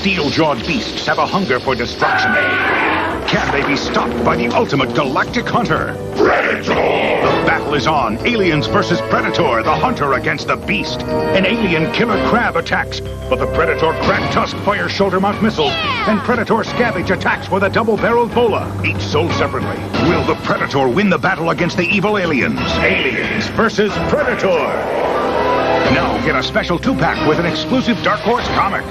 steel-jawed beasts have a hunger for destruction. Can they be stopped by the ultimate galactic hunter? Predator! The battle is on. Aliens versus Predator, the hunter against the beast. An alien killer crab attacks, but the Predator Crag Tusk fires shoulder-mount missiles, and Predator Scavenge attacks with a double-barreled bola, each sold separately. Will the Predator win the battle against the evil aliens? Aliens versus Predator! Now get a special 2-pack with an exclusive Dark Horse comic.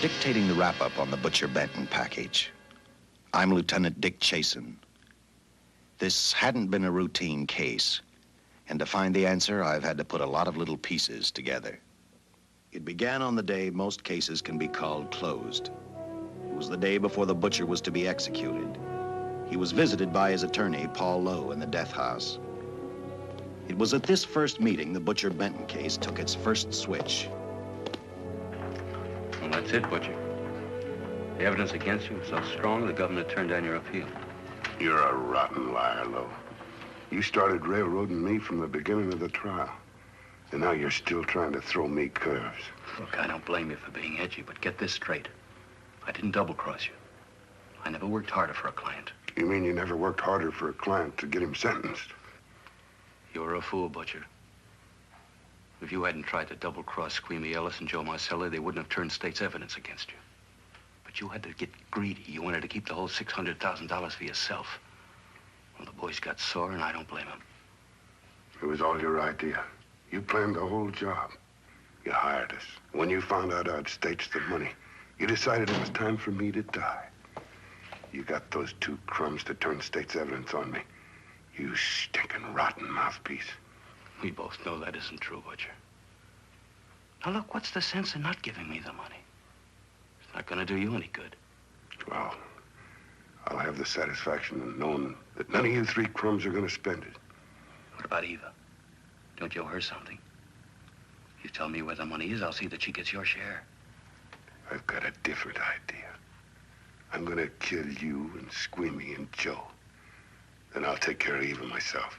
Dictating the wrap-up on the Butcher Benton package. I'm Lieutenant Dick Chasen. This hadn't been a routine case, and to find the answer, I've had to put a lot of little pieces together. It began on the day most cases can be called closed. It was the day before the butcher was to be executed. He was visited by his attorney, Paul Lowe, in the death house. It was at this first meeting the Butcher Benton case took its first switch. Well, that's it, Butcher. The evidence against you was so strong, the governor turned down your appeal. You're a rotten liar, Lowe. You started railroading me from the beginning of the trial. And now you're still trying to throw me curves. Look, I don't blame you for being edgy, but get this straight. I didn't double-cross you. I never worked harder for a client. You mean you never worked harder for a client to get him sentenced? You were a fool, Butcher. If you hadn't tried to double-cross Squeamy Ellis and Joe Marcelli, they wouldn't have turned state's evidence against you. But you had to get greedy. You wanted to keep the whole $600,000 for yourself. Well, the boys got sore, and I don't blame them. It was all your idea. You planned the whole job. You hired us. When you found out I'd staged the money, you decided it was time for me to die. You got those 2 crumbs to turn state's evidence on me. You stinking rotten mouthpiece. We both know that isn't true, Butcher. Now, look, what's the sense in not giving me the money? It's not going to do you any good. Well, I'll have the satisfaction of knowing that none of you 3 crumbs are going to spend it. What about Eva? Don't you owe her something? You tell me where the money is, I'll see that she gets your share. I've got a different idea. I'm going to kill you and Squeamy and Joe. Then I'll take care of Eva myself.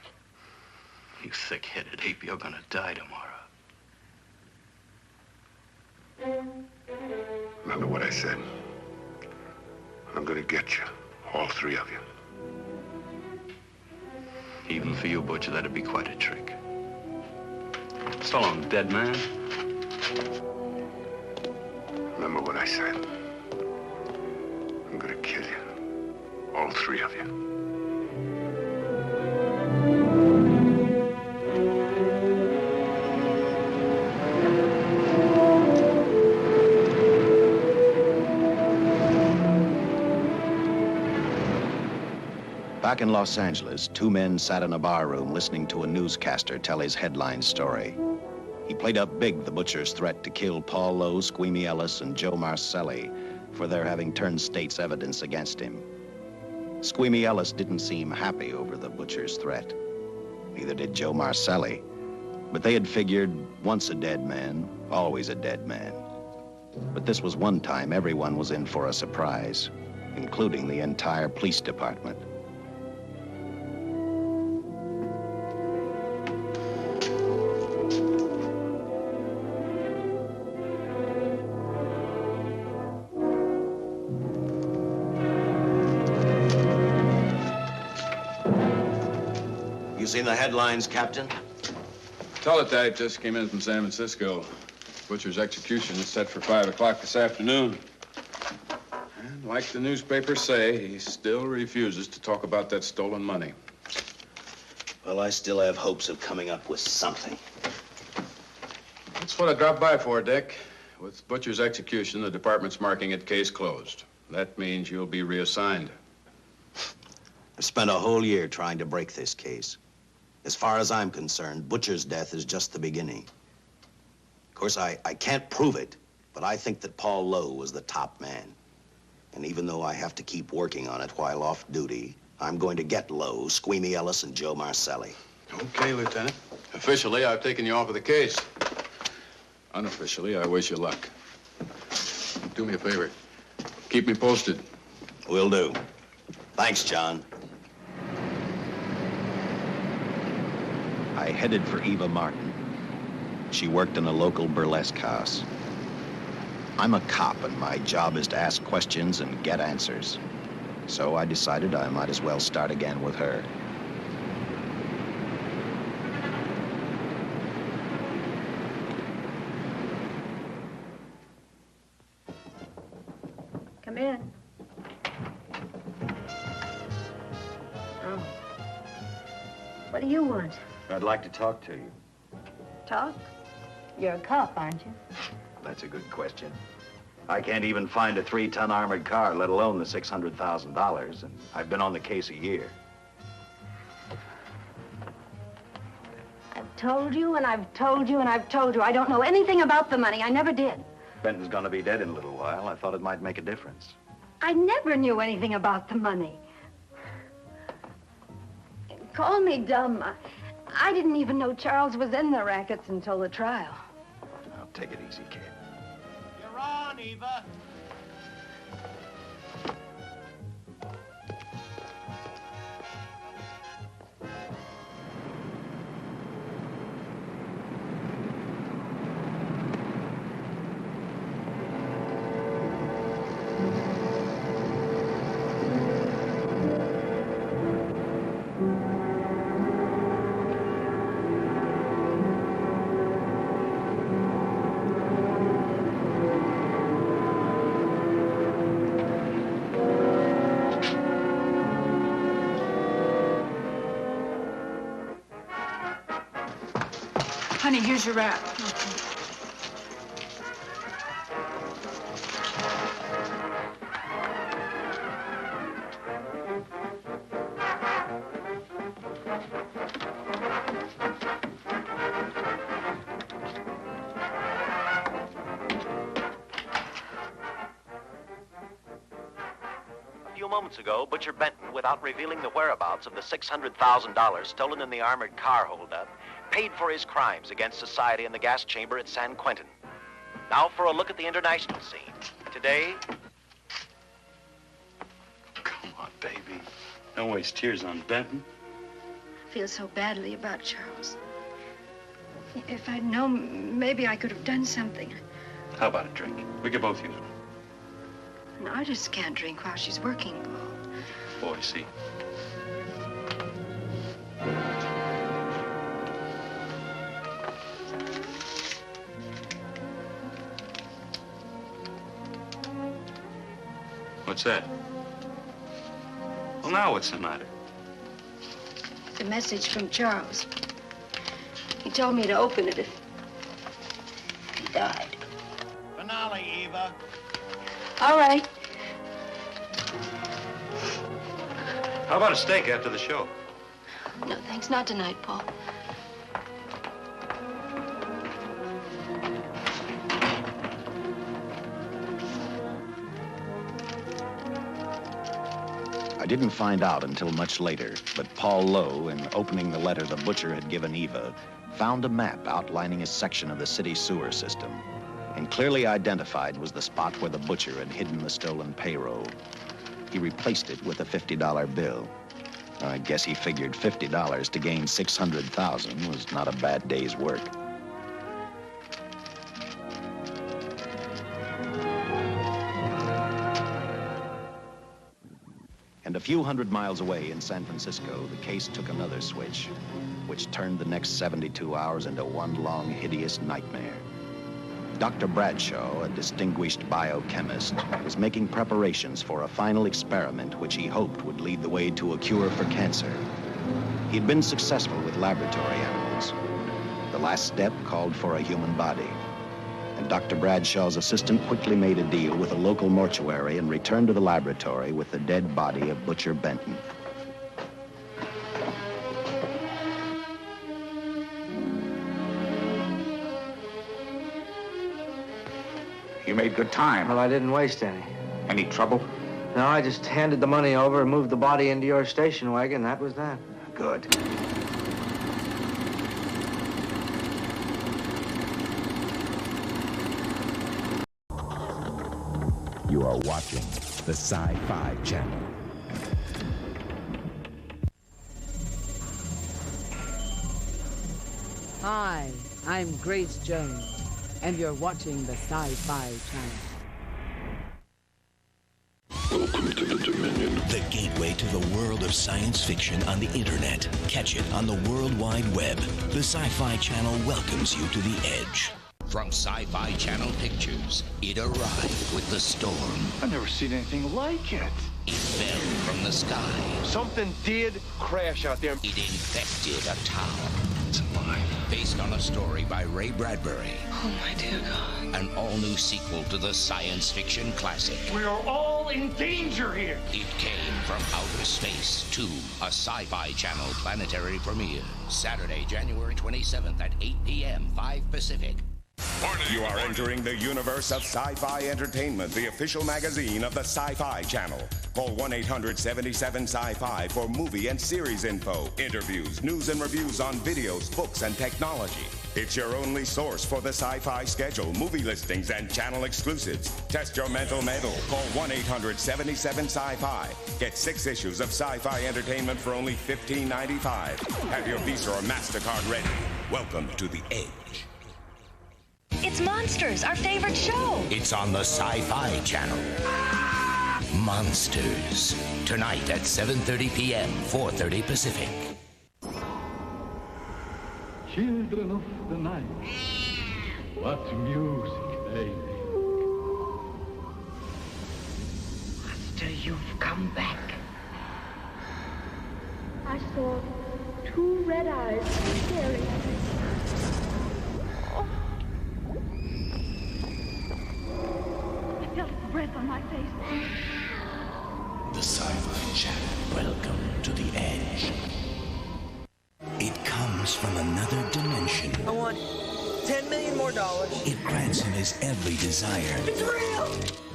You thick-headed ape, you're gonna die tomorrow. Remember what I said. I'm gonna get you, all 3 of you. Even for you, Butcher, that'd be quite a trick. So long, dead man. Remember what I said. I'm gonna kill you, all 3 of you. Back in Los Angeles, 2 men sat in a bar room listening to a newscaster tell his headline story. He played up big the butcher's threat to kill Paul Lowe, Squeamy Ellis, and Joe Marcelli for their having turned state's evidence against him. Squeamy Ellis didn't seem happy over the butcher's threat. Neither did Joe Marcelli. But they had figured, once a dead man, always a dead man. But this was one time everyone was in for a surprise, including the entire police department. You seen the headlines, Captain? Teletype just came in from San Francisco. Butcher's execution is set for 5 o'clock this afternoon. And like the newspapers say, he still refuses to talk about that stolen money. Well, I still have hopes of coming up with something. That's what I dropped by for, Dick. With Butcher's execution, the department's marking it case closed. That means you'll be reassigned. I've spent a whole year trying to break this case. As far as I'm concerned, Butcher's death is just the beginning. Of course, I can't prove it, but I think that Paul Lowe was the top man. And even though I have to keep working on it while off duty, I'm going to get Lowe, Squeamy Ellis, and Joe Marcelli. Okay, Lieutenant. Officially, I've taken you off of the case. Unofficially, I wish you luck. Do me a favor. Keep me posted. Will do. Thanks, John. I headed for Eva Martin. She worked in a local burlesque house. I'm a cop, and my job is to ask questions and get answers. So I decided I might as well start again with her. Come in. Oh. What do you want? I'd like to talk to you. Talk? You're a cop, aren't you? That's a good question. I can't even find a 3-ton armored car, let alone the $600,000, and I've been on the case a year. I've told you, and I've told you, and I've told you. I don't know anything about the money. I never did. Benton's gonna be dead in a little while. I thought it might make a difference. I never knew anything about the money. Call me dumb. I didn't even know Charles was in the rackets until the trial. I'll take it easy, kid. You're on, Eva. Honey, here's your wrap. A few moments ago, Butcher Benton, without revealing the whereabouts of the $600,000 stolen in the armored car holdup, paid for his crimes against society in the gas chamber at San Quentin. Now for a look at the international scene. Today... Come on, baby. Don't waste tears on Benton. I feel so badly about Charles. If I'd known, maybe I could have done something. How about a drink? We could both use one. An artist can't drink while she's working, Paul. Boy, see. What's that? Well, now what's the matter? It's a message from Charles. He told me to open it if he died. Finale, Eva. All right. How about a steak after the show? No, thanks. Not tonight, Paul. I didn't find out until much later, but Paul Lowe, in opening the letter the butcher had given Eva, found a map outlining a section of the city sewer system. And clearly identified was the spot where the butcher had hidden the stolen payroll. He replaced it with a $50 bill. I guess he figured $50 to gain $600,000 was not a bad day's work. And a few hundred miles away in San Francisco, the case took another switch, which turned the next 72 hours into one long, hideous nightmare. Dr. Bradshaw, a distinguished biochemist, was making preparations for a final experiment which he hoped would lead the way to a cure for cancer. He'd been successful with laboratory animals. The last step called for a human body. And Dr. Bradshaw's assistant quickly made a deal with a local mortuary and returned to the laboratory with the dead body of Butcher Benton. You made good time. Well, I didn't waste any. Any trouble? No, I just handed the money over and moved the body into your station wagon. That was that. Good. You are watching the Sci-Fi Channel. Hi, I'm Grace Jones, and you're watching the Sci-Fi Channel. Welcome to the Dominion. The gateway to the world of science fiction on the internet. Catch it on the World Wide Web. The Sci-Fi Channel welcomes you to the edge. From Sci-Fi Channel Pictures, it arrived with the storm. I've never seen anything like it. It fell from the sky. Something did crash out there. It infected a town. It's alive. Based on a story by Ray Bradbury. Oh, my dear God. An all-new sequel to the science fiction classic. We are all in danger here. It came from outer space to a Sci-Fi Channel planetary premiere. Saturday, January 27th at 8 p.m., 5 Pacific. You are entering the universe of Sci-Fi Entertainment, the official magazine of the Sci-Fi Channel. Call 1-800-77-SCI-FI for movie and series info, interviews, news and reviews on videos, books, and technology. It's your only source for the sci-fi schedule, movie listings, and channel exclusives. Test your mental metal. Call 1-800-77-SCI-FI. Get 6 issues of Sci-Fi Entertainment for only $15.95. Have your Visa or MasterCard ready. Welcome to the Edge. It's Monsters, our favorite show. It's on the Sci-Fi Channel. Monsters. Tonight at 7:30 p.m., 4:30 Pacific. Children of the night. What music they make. Master, you've come back. I saw 2 red eyes staring at me. I felt breath on my face. The Sci-Fi Channel. Welcome to the Edge. It comes from another dimension. I want $10 million more. It grants him his every desire. It's real!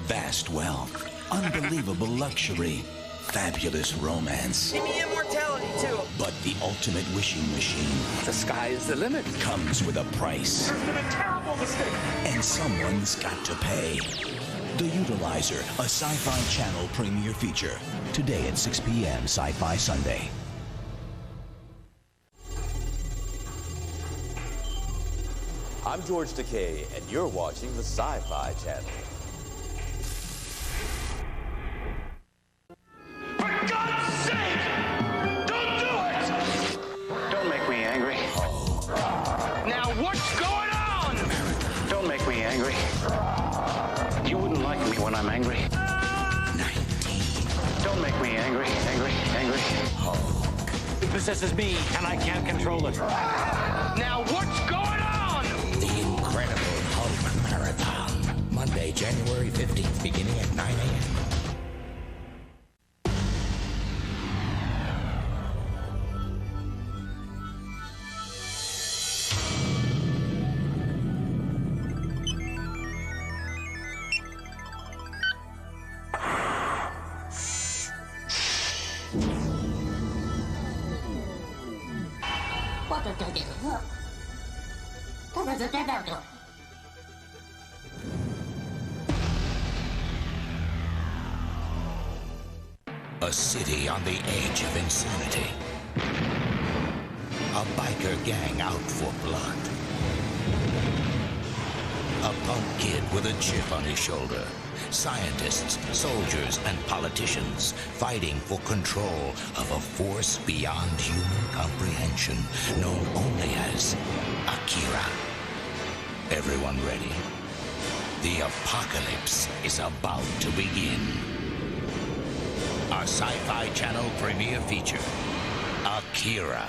Vast wealth, unbelievable luxury, fabulous romance. Give me immortality, too. But the ultimate wishing machine. The sky is the limit. Comes with a price. There's been a terrible mistake. And someone's got to pay. The Utilizer, a Sci-Fi Channel premiere feature. Today at 6 p.m. Sci-Fi Sunday. I'm George Takei, and you're watching the Sci-Fi Channel. For God's sake! Don't do it! Don't make me angry. Now what's going on? Don't make me angry. You wouldn't like me when I'm angry. 19. Don't make me angry, angry. It possesses me, and I can't control it. Now what's going on? The Incredible Hulk Marathon. Monday, January 15th, beginning at 9 a.m. A city on the edge of insanity. A biker gang out for blood. A punk kid with a chip on his shoulder. Scientists, soldiers, and politicians fighting for control of a force beyond human comprehension, known only as Akira. Everyone ready? The apocalypse is about to begin. Our Sci-Fi Channel premiere feature, Akira.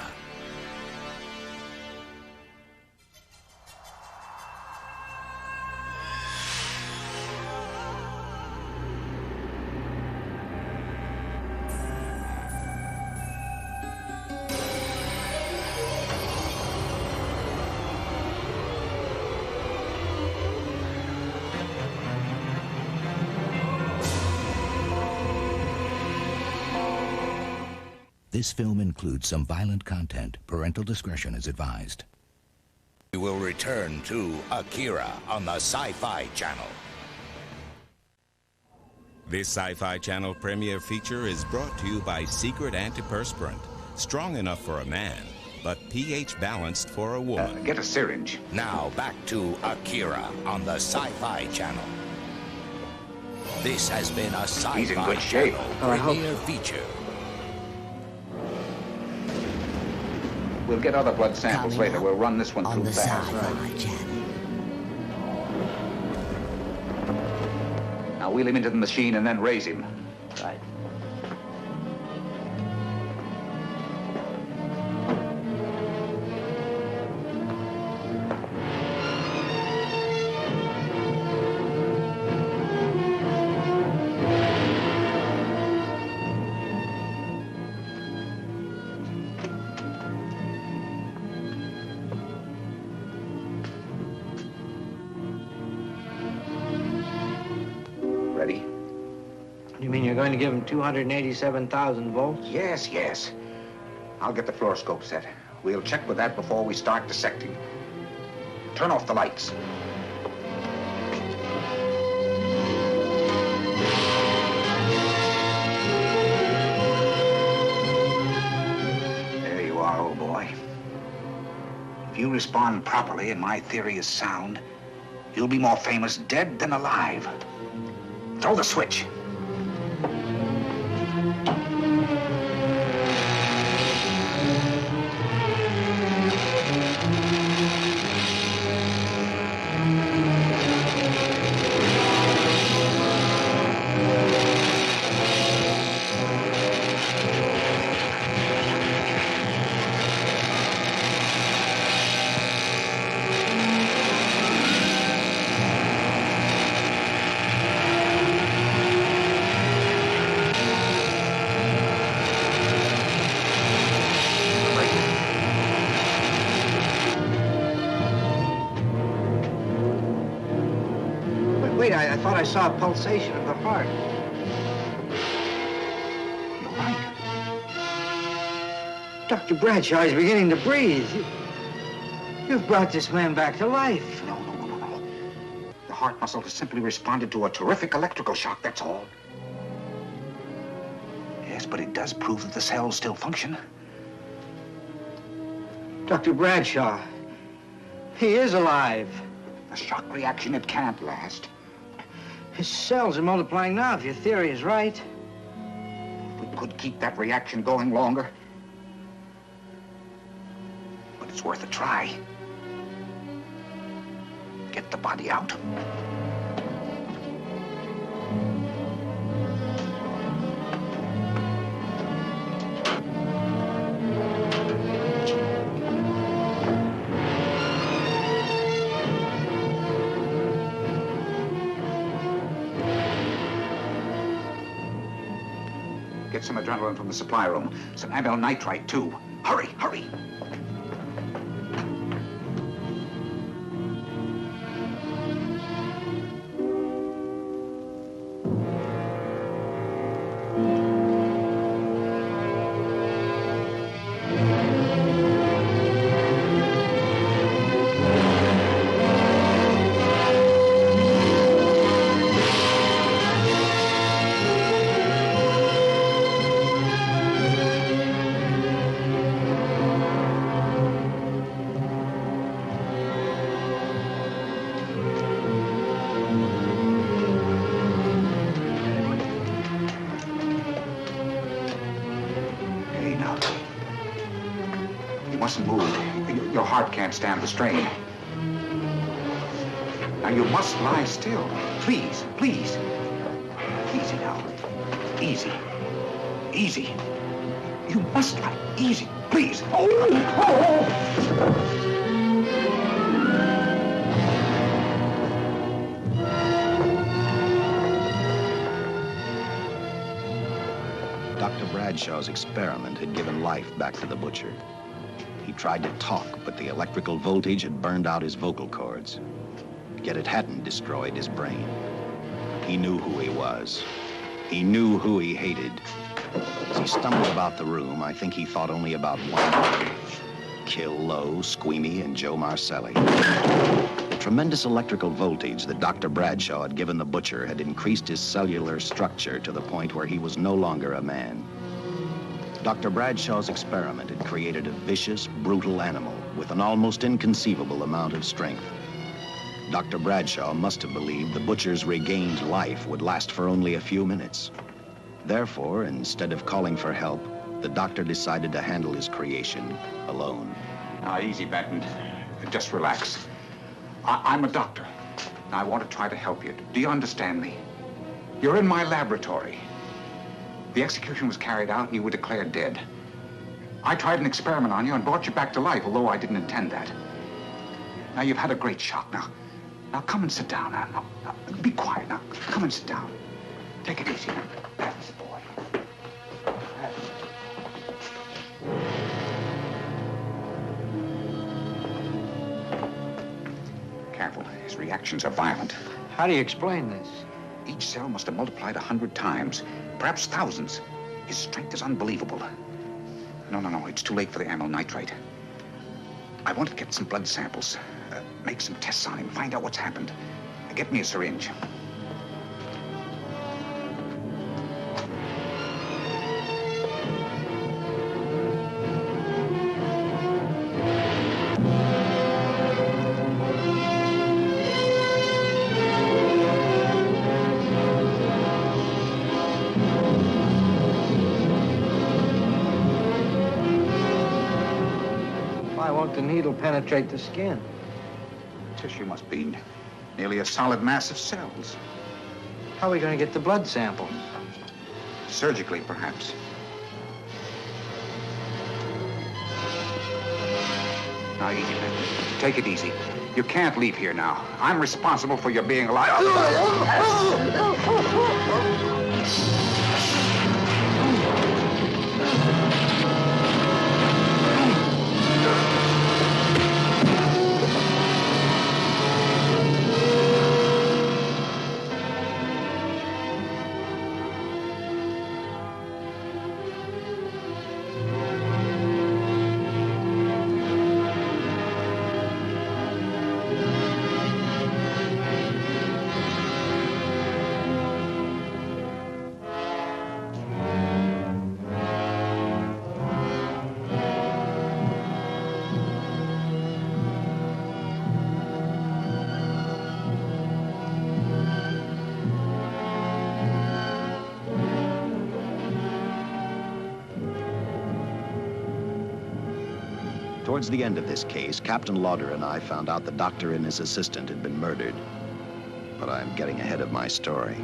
This film includes some violent content. Parental discretion is advised. We will return to Akira on the Sci-Fi Channel. This Sci-Fi Channel premiere feature is brought to you by Secret Antiperspirant. Strong enough for a man, but pH balanced for a woman. Get a syringe. Now back to Akira on the Sci-Fi Channel. This has been a Sci-Fi He's in good shape. Channel premiere feature. We'll get other blood samples later. We'll run this one through fast. Now wheel him into the machine and then raise him. Right. Ready? You mean you're going to give him 287,000 volts? Yes, yes. I'll get the fluoroscope set. We'll check with that before we start dissecting. Turn off the lights. There you are, old boy. If you respond properly and my theory is sound, you'll be more famous dead than alive. Throw the switch. Wait, I thought I saw a pulsation of the heart. You're right. Dr. Bradshaw is beginning to breathe. You've brought this man back to life. No. The heart muscle has simply responded to a terrific electrical shock, that's all. Yes, but it does prove that the cells still function. Dr. Bradshaw, he is alive. The shock reaction, it can't last. His cells are multiplying now, if your theory is right. We could keep that reaction going longer. But it's worth a try. Get the body out. Get some adrenaline from the supply room. Some amyl nitrite, too. Hurry, hurry. mustn't move. Your heart can't stand the strain. Now, you must lie still. Please, please. Easy now. Easy. Easy. You must lie. Easy, please. Dr. Bradshaw's experiment had given life back to the butcher. He tried to talk, but the electrical voltage had burned out his vocal cords. Yet it hadn't destroyed his brain. He knew who he was. He knew who he hated. As he stumbled about the room, I think he thought only about one: kill Lowe, Squeamy, and Joe Marcelli. The tremendous electrical voltage that Dr. Bradshaw had given the butcher had increased his cellular structure to the point where he was no longer a man. Dr. Bradshaw's experiment had created a vicious, brutal animal with an almost inconceivable amount of strength. Dr. Bradshaw must have believed the butcher's regained life would last for only a few minutes. Therefore, instead of calling for help, the doctor decided to handle his creation alone. Now, easy, Benton. Just relax. I'm a doctor. I want to try to help you. Do you understand me? You're in my laboratory. The execution was carried out and you were declared dead. I tried an experiment on you and brought you back to life, although I didn't intend that. Now, you've had a great shock. Now come and sit down. Now, be quiet. Now, come and sit down. Take it easy. That's the boy. Careful. His reactions are violent. How do you explain this? Each cell must have multiplied 100 times, perhaps thousands. His strength is unbelievable. No. It's too late for the amyl nitrite. I want to get some blood samples. Make some tests on him, find out what's happened. Get me a syringe. Why won't the needle penetrate the skin? Tissue must be nearly a solid mass of cells. How are we going to get the blood sample? Surgically, perhaps. Now, easy, Benton. Take it easy. You can't leave here now. I'm responsible for your being alive. Towards the end of this case, Captain Lauder and I found out the doctor and his assistant had been murdered. But I'm getting ahead of my story.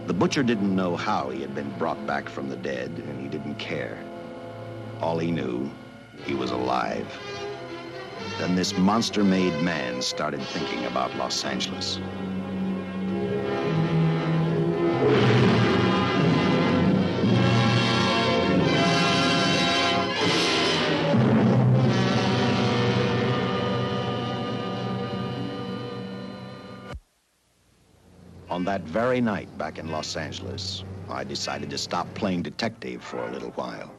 The butcher didn't know how he had been brought back from the dead, and he didn't care. All he knew, he was alive. Then this monster-made man started thinking about Los Angeles. On that very night back in Los Angeles, I decided to stop playing detective for a little while.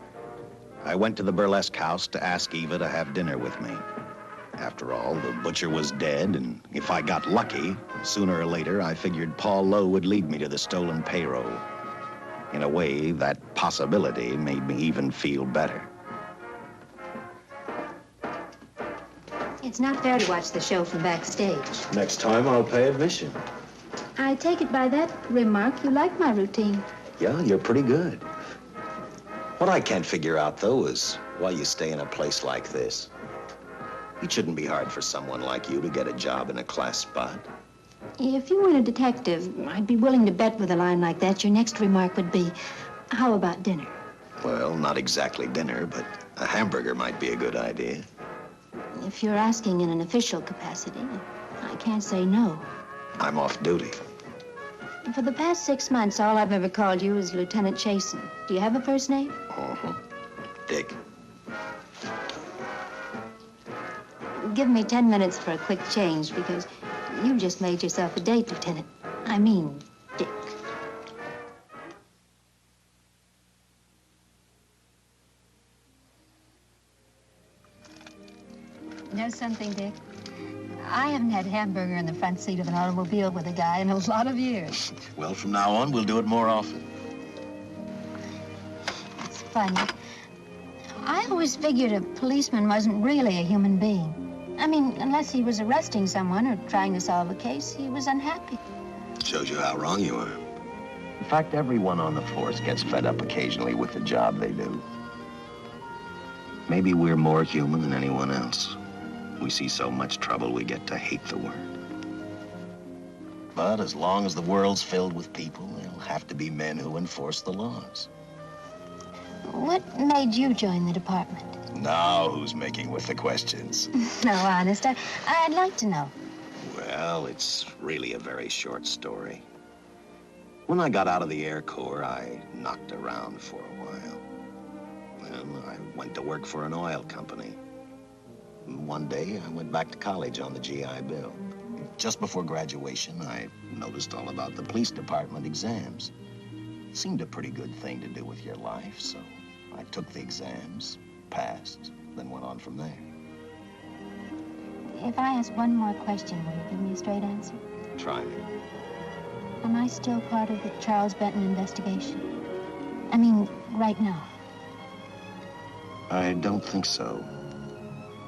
I went to the burlesque house to ask Eva to have dinner with me. After all, the butcher was dead, and if I got lucky, sooner or later, I figured Paul Lowe would lead me to the stolen payroll. In a way, that possibility made me even feel better. It's not fair to watch the show from backstage. Next time, I'll pay admission. I take it by that remark you like my routine. Yeah, you're pretty good. What I can't figure out, though, is Why you stay in a place like this? It shouldn't be hard for someone like you to get a job in a class spot. If you weren't a detective, I'd be willing to bet with a line like that your next remark would be, how about dinner? Well, not exactly dinner, but a hamburger might be a good idea. If you're asking in an official capacity, I can't say no. I'm off duty. For the past 6 months, all I've ever called you is Lieutenant Chasen. Do you have a first name? Uh-huh. Dick. Give me 10 minutes for a quick change, because you just made yourself a date, Lieutenant. I mean, Dick. You know something, Dick? I haven't had hamburger in the front seat of an automobile with a guy in a lot of years. Well, from now on, we'll do it more often. It's funny. I always figured a policeman wasn't really a human being. I mean, unless he was arresting someone or trying to solve a case, he was unhappy. Shows you how wrong you are. In fact, everyone on the force gets fed up occasionally with the job they do. Maybe we're more human than anyone else. We see so much trouble, we get to hate the word. But as long as the world's filled with people, there'll have to be men who enforce the laws. What made you join the department? Now who's making with the questions? No, honest, I'd like to know. Well, it's really a very short story. When I got out of the Air Corps, I knocked around for a while. Then I went to work for an oil company. One day, I went back to college on the GI Bill. Just before graduation, I noticed all about the police department exams. It seemed a pretty good thing to do with your life, so I took the exams, passed, then went on from there. If I ask one more question, will you give me a straight answer? Try me. Am I still part of the Charles Benton investigation? I mean, right now. I don't think so.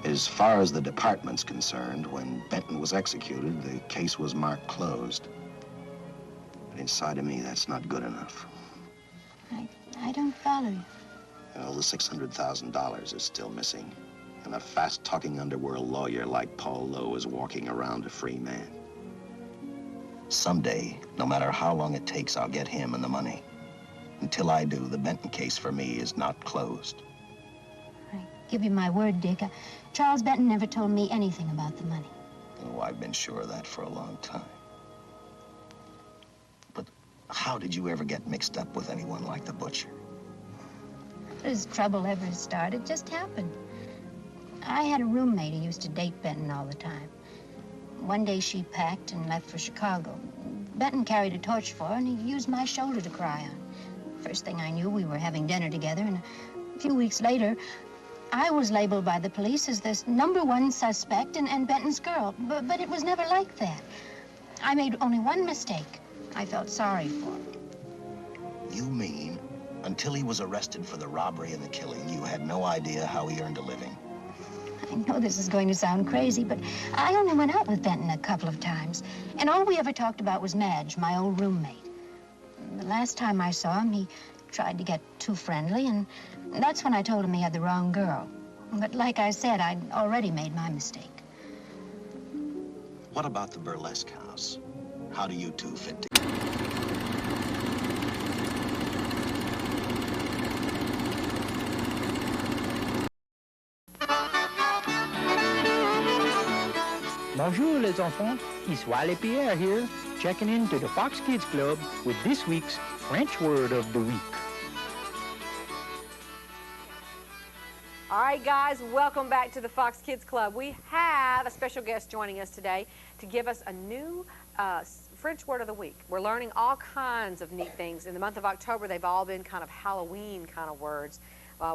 As far as the department's concerned, when Benton was executed, the case was marked closed. But inside of me, that's not good enough. I don't follow you. Well, the $600,000 is still missing. And a fast-talking underworld lawyer like Paul Lowe is walking around a free man. Someday, no matter how long it takes, I'll get him and the money. Until I do, the Benton case for me is not closed. I give you my word, Dick. Charles Benton never told me anything about the money. Oh, I've been sure of that for a long time. But how did you ever get mixed up with anyone like the butcher? As trouble ever started, just happened. I had a roommate who used to date Benton all the time. One day she packed and left for Chicago. Benton carried a torch for her, and he used my shoulder to cry on. First thing I knew, we were having dinner together, and a few weeks later, I was labeled by the police as this #1 suspect and Benton's girl. But it was never like that. I made only one mistake. I felt sorry for him. You mean, until he was arrested for the robbery and the killing, you had no idea how he earned a living? I know this is going to sound crazy, but I only went out with Benton a couple of times. And all we ever talked about was Madge, my old roommate. The last time I saw him, he tried to get too friendly, and that's when I told him he had the wrong girl. But like I said, I'd already made my mistake. What about the burlesque house? How do you two fit together? Bonjour, les enfants. Issois Pierre here, checking into the Fox Kids Club with this week's French word of the week. All right, guys, welcome back to the Fox Kids Club. We have a special guest joining us today to give us a new French word of the week. We're learning all kinds of neat things. In the month of October, they've all been kind of Halloween kind of words,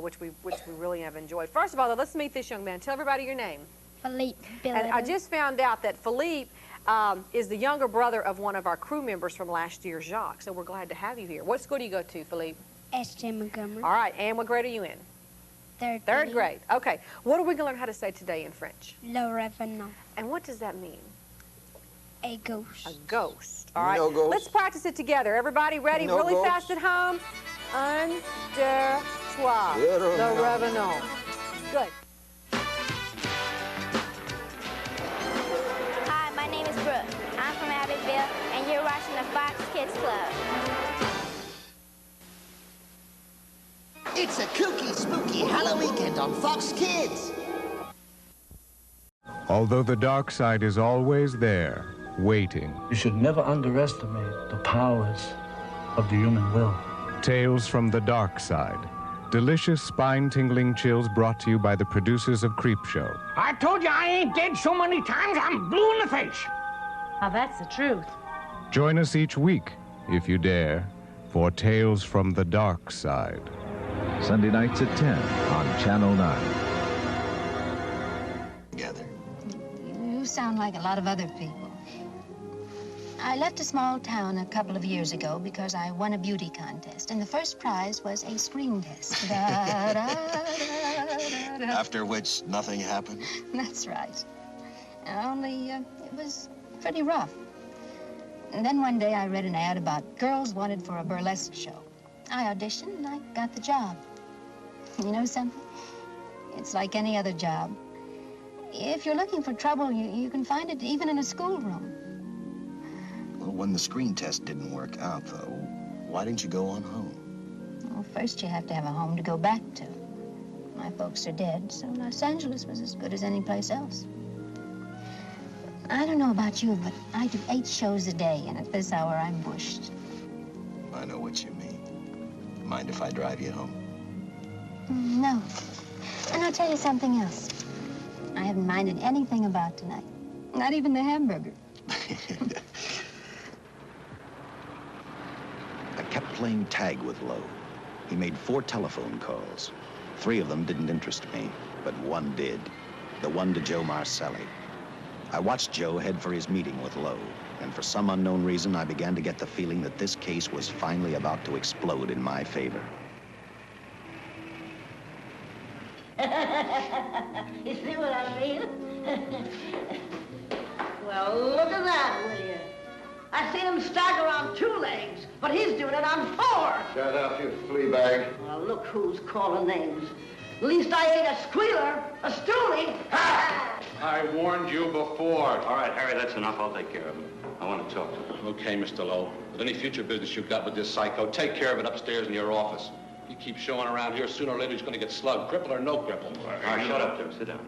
which we really have enjoyed. First of all, though, let's meet this young man. Tell everybody your name. Philippe. And I just found out that Philippe is the younger brother of one of our crew members from last year, Jacques. So we're glad to have you here. What school do you go to, Philippe? S.J. Montgomery. All right, and what grade are you in? Third grade. Okay. What are we going to learn how to say today in French? Le revenant. And what does that mean? A ghost. A ghost. All right. No, let's practice it together. Everybody ready? Really fast at home? Un, deux, trois. Le revenant. Good. Hi, my name is Brooke. I'm from Abbottville, and you're watching the Fox Kids Club. It's a kooky, spooky Halloween weekend on Fox Kids. Although the dark side is always there, waiting. You should never underestimate the powers of the human will. Tales from the Dark Side. Delicious, spine-tingling chills brought to you by the producers of Creepshow. I told you I ain't dead so many times I'm blue in the face. Now that's the truth. Join us each week, if you dare, for Tales from the Dark Side. Sunday nights at 10 on Channel 9. Together. You sound like a lot of other people. I left a small town a couple of years ago because I won a beauty contest, and the first prize was a screen test. After which, nothing happened? That's right. Only, it was pretty rough. And then one day I read an ad about girls wanted for a burlesque show. I auditioned and I got the job. You know something? It's like any other job. If you're looking for trouble, you can find it even in a schoolroom. Well, when the screen test didn't work out, though, why didn't you go on home? Well, first you have to have a home to go back to. My folks are dead, so Los Angeles was as good as any place else. I don't know about you, but I do 8 shows a day, and at this hour I'm bushed. I know what you mean. Mind if I drive you home? No. And I'll tell you something else. I haven't minded anything about tonight. Not even the hamburger. I kept playing tag with Lowe. He made 4 telephone calls. 3 of them didn't interest me, but one did. The one to Joe Marcelli. I watched Joe head for his meeting with Lowe, and for some unknown reason, I began to get the feeling that this case was finally about to explode in my favor. You see what I mean? Well, look at that, will you? I seen him stagger on 2 legs, but he's doing it on 4. Shut up, you flea bag. Well, look who's calling names. At least I ain't a squealer, a stoolie. I warned you before. All right, Harry, that's enough. I'll take care of him. I want to talk to him. Okay, Mr. Lowe. With any future business you've got with this psycho, take care of it upstairs in your office. If you keep showing around here, sooner or later he's going to get slugged, cripple or no cripple. All right, shut up, Joe. Sit down.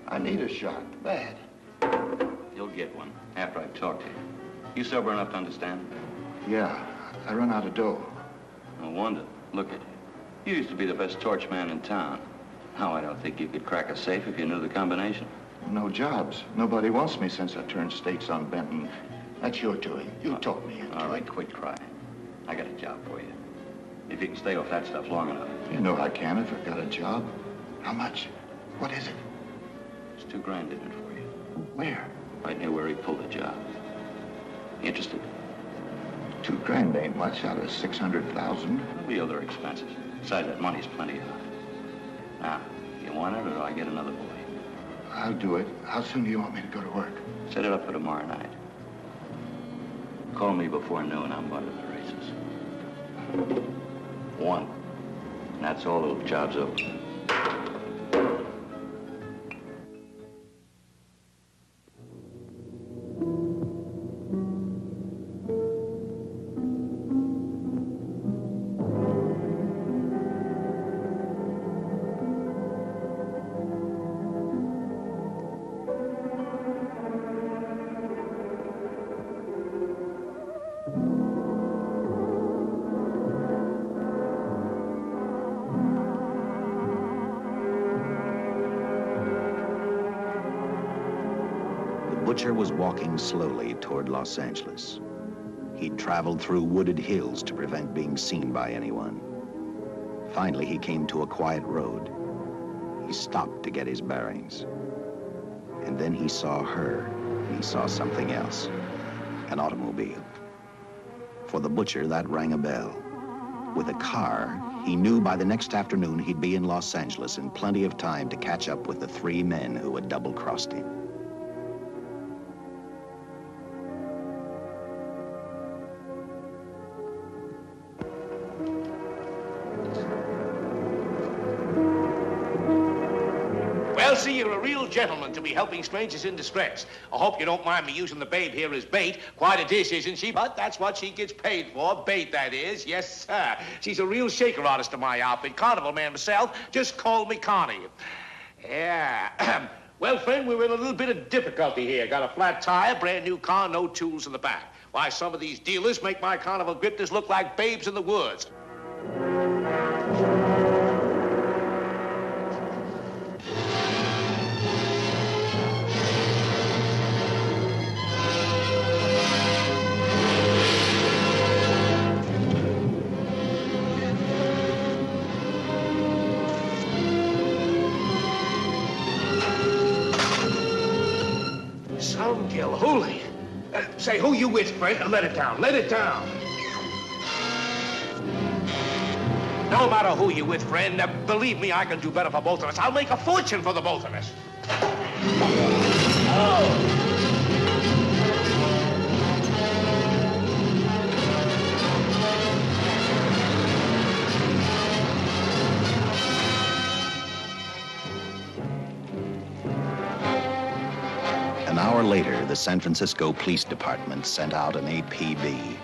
I need a shot, bad. You'll get one after I've talked to you. You sober enough to understand? Yeah, I run out of dough. No wonder. Look at you. You used to be the best torch man in town. Now I don't think you could crack a safe if you knew the combination. No jobs. Nobody wants me since I turned states on Benton. That's your doing. You taught me. All right, quit crying. I got a job for you. If you can stay off that stuff long enough. You know I can if I've got a job. How much? What is it? It's $2 grand in it for you. Where? Right near where he pulled the job. Interested? $2 grand ain't much out of 600,000. There'll be other expenses. Besides, that money's plenty of. Now, you want it or do I get another boy? I'll do it. How soon do you want me to go to work? Set it up for tomorrow night. Call me before noon. I'm going to the races. 1. And that's all. The job's over. The butcher was walking slowly toward Los Angeles. He'd traveled through wooded hills to prevent being seen by anyone. Finally, he came to a quiet road. He stopped to get his bearings. And then he saw her. He saw something else. An automobile. For the butcher, that rang a bell. With a car, He knew by the next afternoon he'd be in Los Angeles in plenty of time to catch up with the 3 men who had double-crossed him. Well, see, you're a real gentleman to be helping strangers in distress. I hope you don't mind me using the babe here as bait. Quite a dish, isn't she? But that's what she gets paid for. Bait, that is. Yes, sir. She's a real shaker artist of my outfit. Carnival man myself. Just call me Connie. Yeah. Well, friend, we're in a little bit of difficulty here. Got a flat tire, brand new car, no tools in the back. Why, some of these dealers make my carnival grifters look like babes in the woods. Holy. Say, who you with, friend? Let it down. Let it down. No matter who you with, friend, believe me, I can do better for both of us. I'll make a fortune for the both of us. Oh! An hour later, the San Francisco Police Department sent out an APB.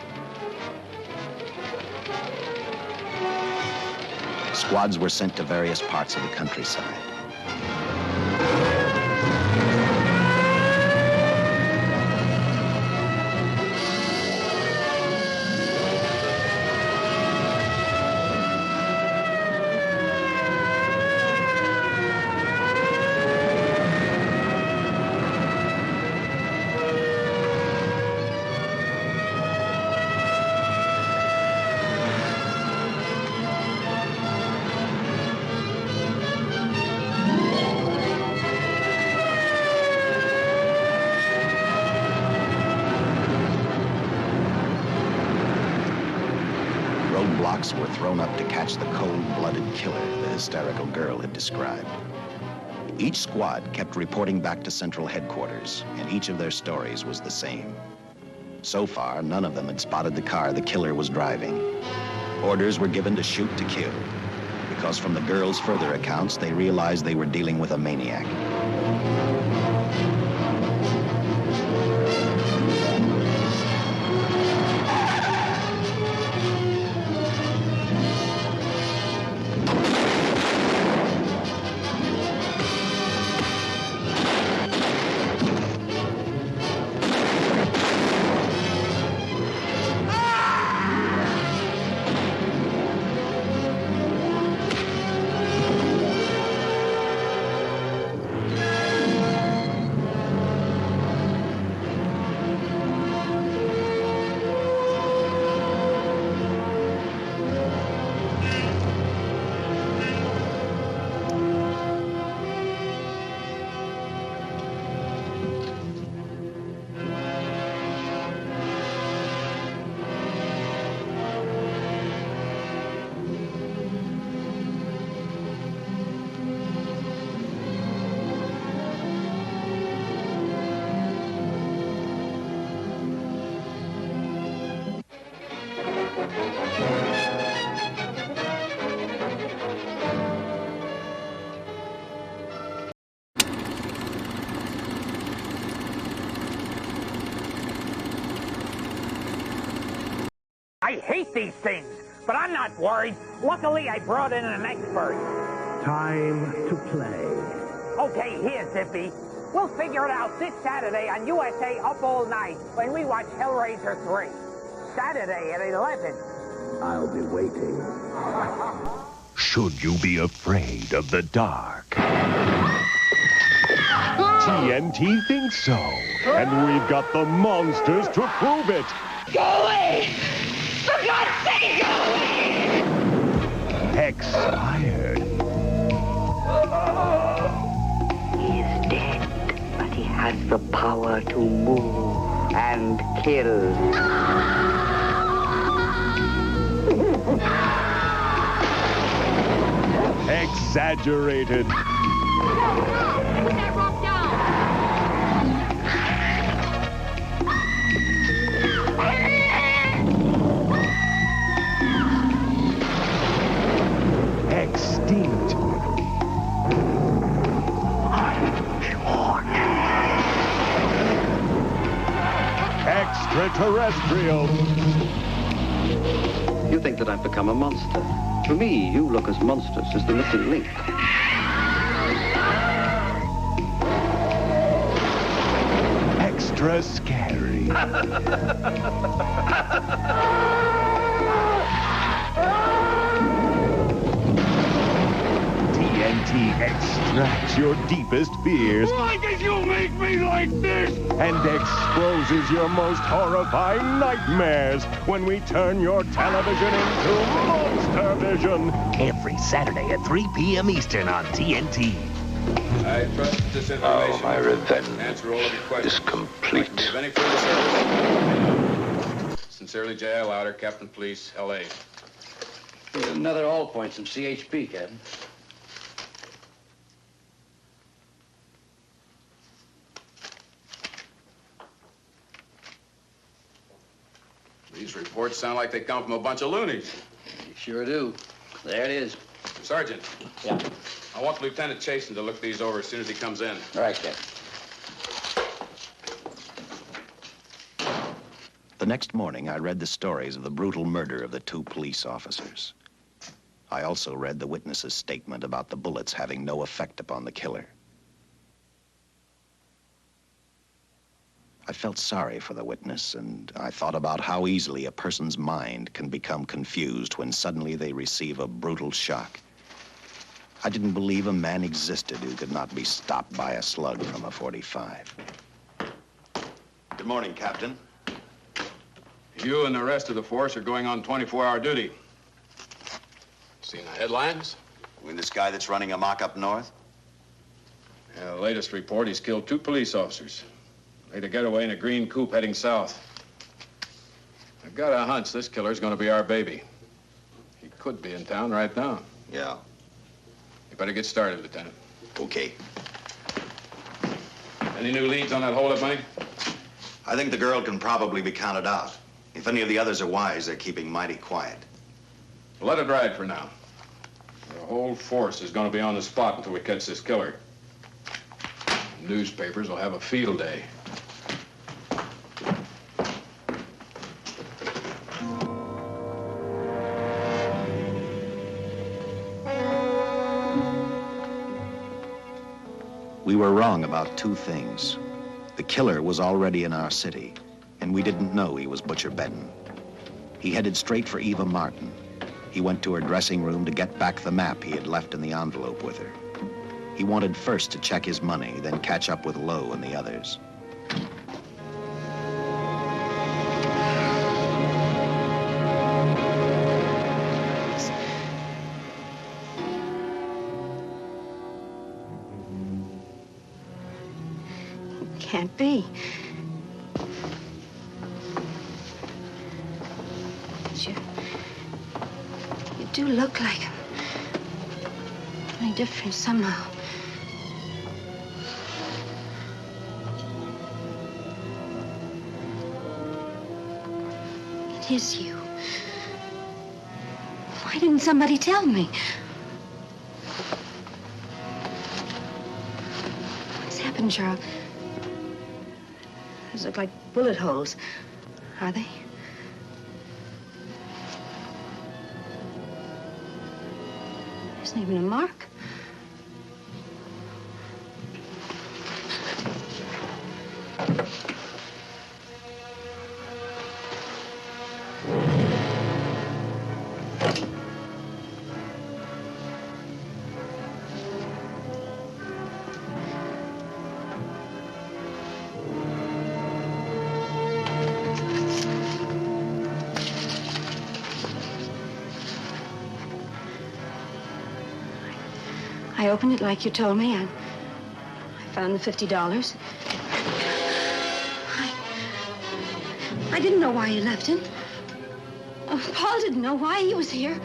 Squads were sent to various parts of the countryside. Roadblocks were thrown up to catch the cold-blooded killer the hysterical girl had described. Each squad kept reporting back to Central Headquarters, and each of their stories was the same. So far, none of them had spotted the car the killer was driving. Orders were given to shoot to kill, because from the girls' further accounts, they realized they were dealing with a maniac. I hate these things, but I'm not worried. Luckily, I brought in an expert. Time to play. Okay, here, Zippy. We'll figure it out this Saturday on USA Up All Night when we watch Hellraiser 3. Saturday at 11. I'll be waiting. Should you be afraid of the dark? TNT thinks so. And we've got the monsters to prove it. Go away! For God's sake, go away! Expired. He's dead, but he has the power to move and kill. exaggerated. Put that rock down! Extinct. Extraterrestrial. You think that I've become a monster. For me, you look as monstrous as the missing link. Extra scary. TNT extracts your deepest fears. Why did you make me like this? And exposes your most horrifying nightmares when we turn your television into Monster Vision. Every Saturday at 3 p.m. Eastern on TNT. I trust this information. Oh, my revenge Answer all of your questions. is complete. If any further service. Sincerely, J.L. Louder, Captain Police, L.A. Here's another all points from CHP, Captain. These reports sound like they come from a bunch of loonies. You sure do. There it is. Sergeant. Yeah. I want Lieutenant Chasen to look these over as soon as he comes in. All right, Captain. The next morning, I read the stories of the brutal murder of the 2 police officers. I also read the witness's statement about the bullets having no effect upon the killer. I felt sorry for the witness, and I thought about how easily a person's mind can become confused when suddenly they receive a brutal shock. I didn't believe a man existed who could not be stopped by a slug from a .45. Good morning, Captain. You and the rest of the force are going on 24-hour duty. Seen the headlines? You mean this guy that's running amok up north? Yeah, the latest report, he's killed 2 police officers. Made a getaway in a green coupe heading south. I've got a hunch this killer's gonna be our baby. He could be in town right now. Yeah. You better get started, Lieutenant. Okay. Any new leads on that holdup money? I think the girl can probably be counted out. If any of the others are wise, they're keeping mighty quiet. Well, let it ride for now. The whole force is gonna be on the spot until we catch this killer. Newspapers will have a field day. We were wrong about 2 things. The killer was already in our city, and we didn't know he was Butcher Benton. He headed straight for Eva Martin. He went to her dressing room to get back the map he had left in the envelope with her. He wanted first to check his money, then catch up with Lowe and the others. Can't be. But you do look like him. Only different somehow. It is you. Why didn't somebody tell me? What's happened, Charles? Those look like bullet holes. Are they? There isn't even a mark. I opened it like you told me, and I found the $50. I didn't know why you left him. Paul didn't know why he was here.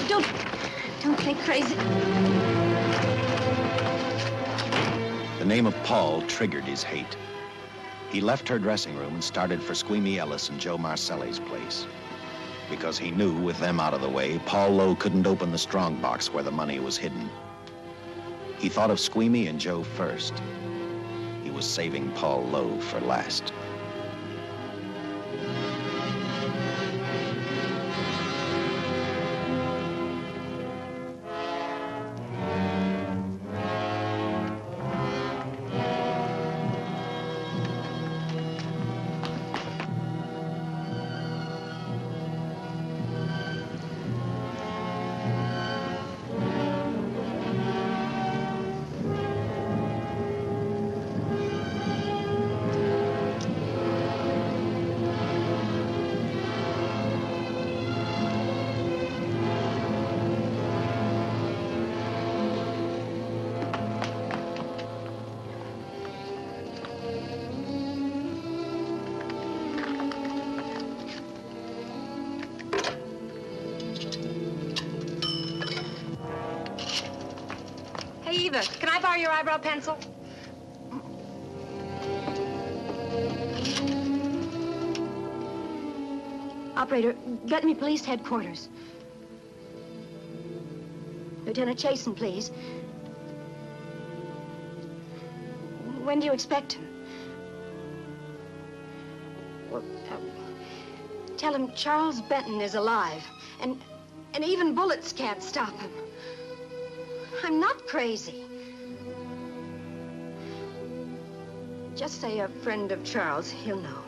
Don't think crazy. The name of Paul triggered his hate. He left her dressing room and started for Squeamy Ellis and Joe Marcelli's place. Because he knew, with them out of the way, Paul Lowe couldn't open the strong box where the money was hidden. He thought of Squeamy and Joe first. He was saving Paul Lowe for last. Eva, can I borrow your eyebrow pencil? Operator, get me police headquarters. Lieutenant Chasen, please. When do you expect him? Well, tell him Charles Benton is alive, and even bullets can't stop him. I'm not crazy. Just say a friend of Charles, he'll know.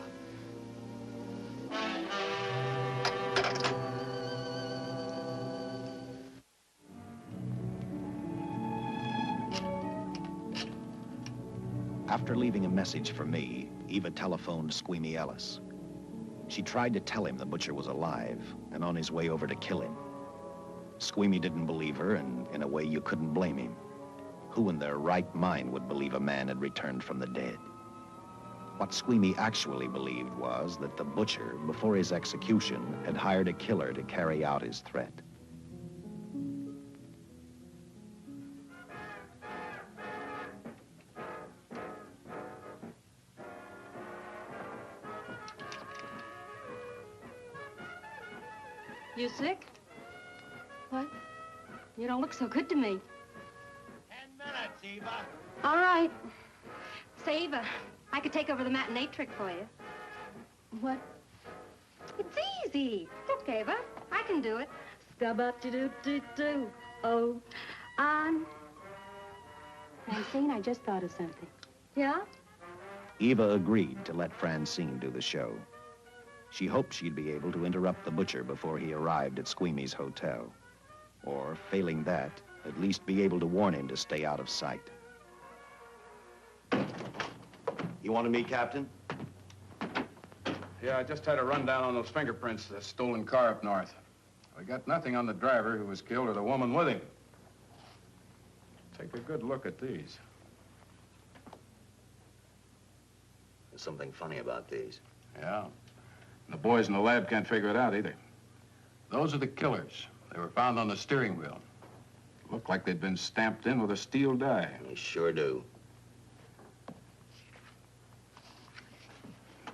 After leaving a message for me, Eva telephoned Squeamy Ellis. She tried to tell him the butcher was alive and on his way over to kill him. Squeamy didn't believe her, and in a way you couldn't blame him. Who in their right mind would believe a man had returned from the dead? What Squeamy actually believed was that the butcher, before his execution, had hired a killer to carry out his threat. You sick? What? You don't look so good to me. 10 minutes, Eva. All right. Say, Eva, I could take over the matinee trick for you. What? It's easy. Look, Eva, I can do it. Scub-up-de-doo-doo-doo. Oh, Francine, I just thought of something. Yeah? Eva agreed to let Francine do the show. She hoped she'd be able to interrupt the butcher before he arrived at Squeamy's hotel. Or, failing that, at least be able to warn him to stay out of sight. You wanted me, Captain? Yeah, I just had a rundown on those fingerprints of the stolen car up north. We got nothing on the driver who was killed or the woman with him. Take a good look at these. There's something funny about these. Yeah. The boys in the lab can't figure it out either. Those are the killers. They were found on the steering wheel. Looked like they'd been stamped in with a steel die. They sure do.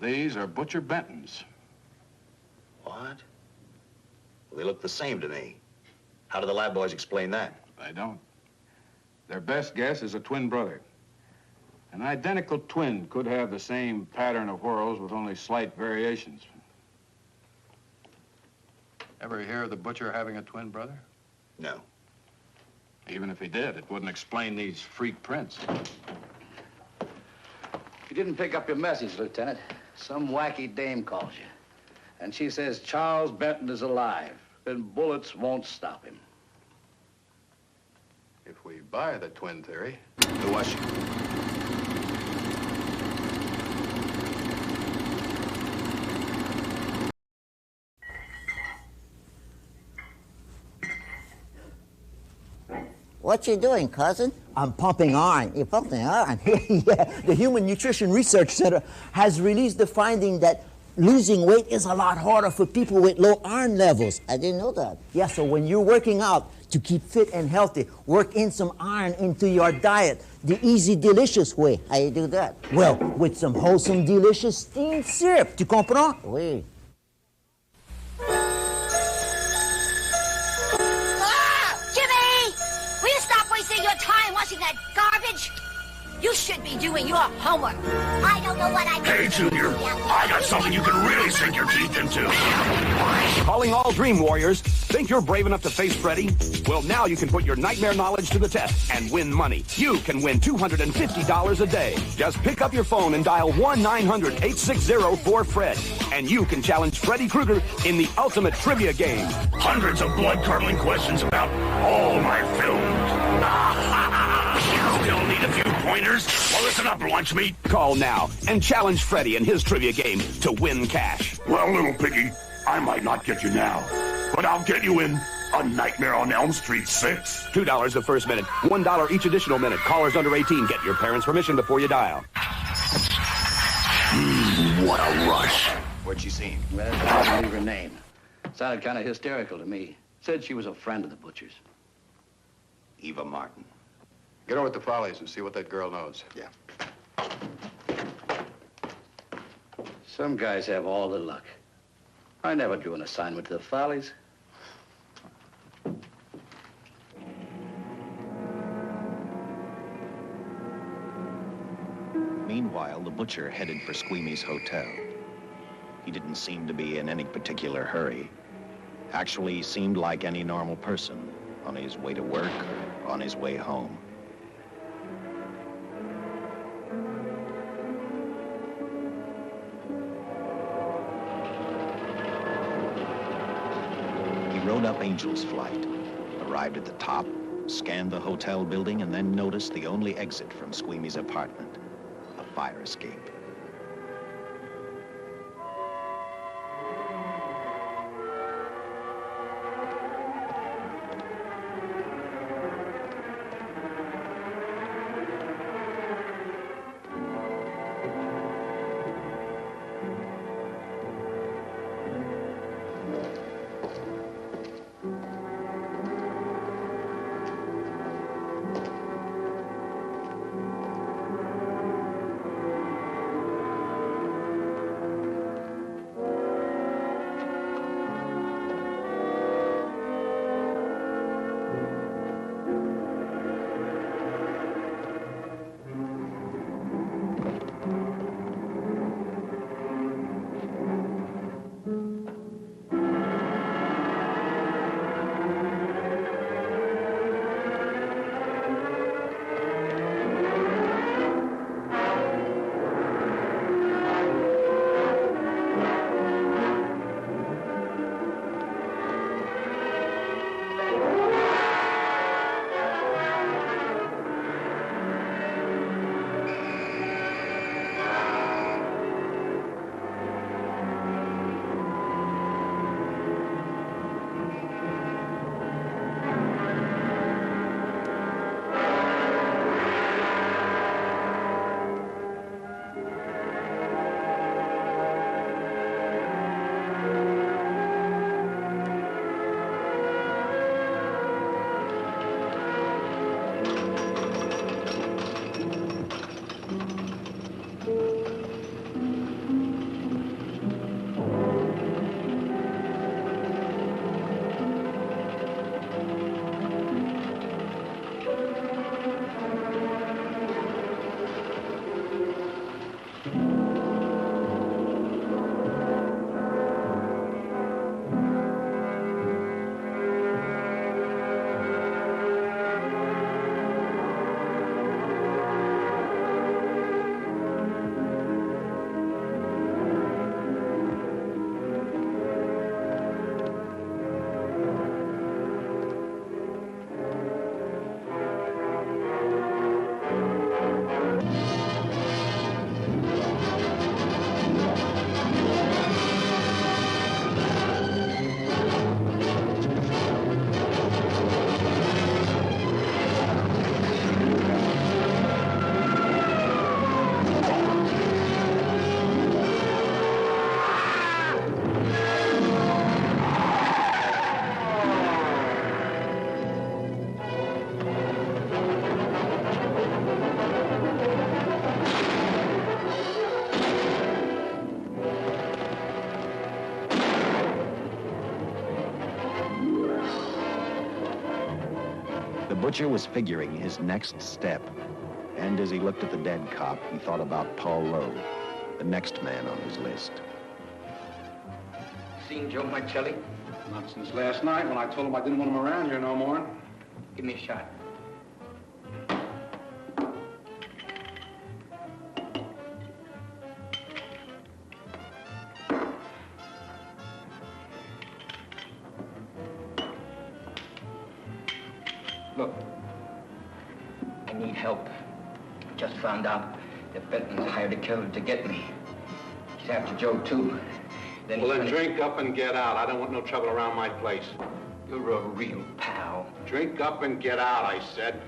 These are Butcher Benton's. What? Well, they look the same to me. How do the lab boys explain that? They don't. Their best guess is a twin brother. An identical twin could have the same pattern of whorls with only slight variations. Ever hear of the butcher having a twin brother? No. Even if he did, it wouldn't explain these freak prints. You didn't pick up your message, Lieutenant. Some wacky dame calls you. And she says Charles Benton is alive, and bullets won't stop him. If we buy the twin theory... Who was she? What you doing, cousin? I'm pumping iron. You're pumping iron? Yeah, the Human Nutrition Research Center has released the finding that losing weight is a lot harder for people with low iron levels. I didn't know that. Yeah, so when you're working out to keep fit and healthy, work in some iron into your diet the easy, delicious way. How you do that? Well, with some wholesome, delicious steamed syrup. Tu comprends? Oui. Jimmy! Will you stop wasting your time watching that garbage? You should be doing your homework. I don't know what I'm Hey, Junior, I got something you can really sink your teeth into. Calling all Dream Warriors. Think you're brave enough to face Freddy? Well, now you can put your nightmare knowledge to the test and win money. You can win $250 a day. Just pick up your phone and dial 1-900-860-4FRED. And you can challenge Freddy Krueger in the ultimate trivia game. Hundreds of blood-curdling questions about all my films. Still need a few pointers? Well, listen up, lunch meat. Call now and challenge Freddy in his trivia game to win cash. Well, little piggy, I might not get you now, but I'll get you in A Nightmare on Elm Street 6. $2 the first minute, $1 each additional minute. Callers under 18 get your parents' permission before you dial. What a rush. Where'd she see him? Well, I didn't leave her name. Sounded kind of hysterical to me. Said she was a friend of the butcher's. Eva Martin. Get over with the Follies and see what that girl knows. Yeah. Some guys have all the luck. I never drew an assignment to the Follies. Meanwhile, the butcher headed for Squeamy's hotel. He didn't seem to be in any particular hurry. Actually, he seemed like any normal person, on his way to work or on his way home. He rode up Angel's Flight, arrived at the top, scanned the hotel building, and then noticed the only exit from Squeamy's apartment, a fire escape. butcher was figuring his next step. And as he looked at the dead cop, he thought about Paul Lowe, the next man on his list. Seen Joe Marcelli? Not since last night when I told him I didn't want him around here no more. Give me a shot. Look, I need help. Just found out that Benton's hired a killer to get me. He's after Joe, too. Then drink up and get out. I don't want no trouble around my place. You're a real pal. Drink up and get out, I said.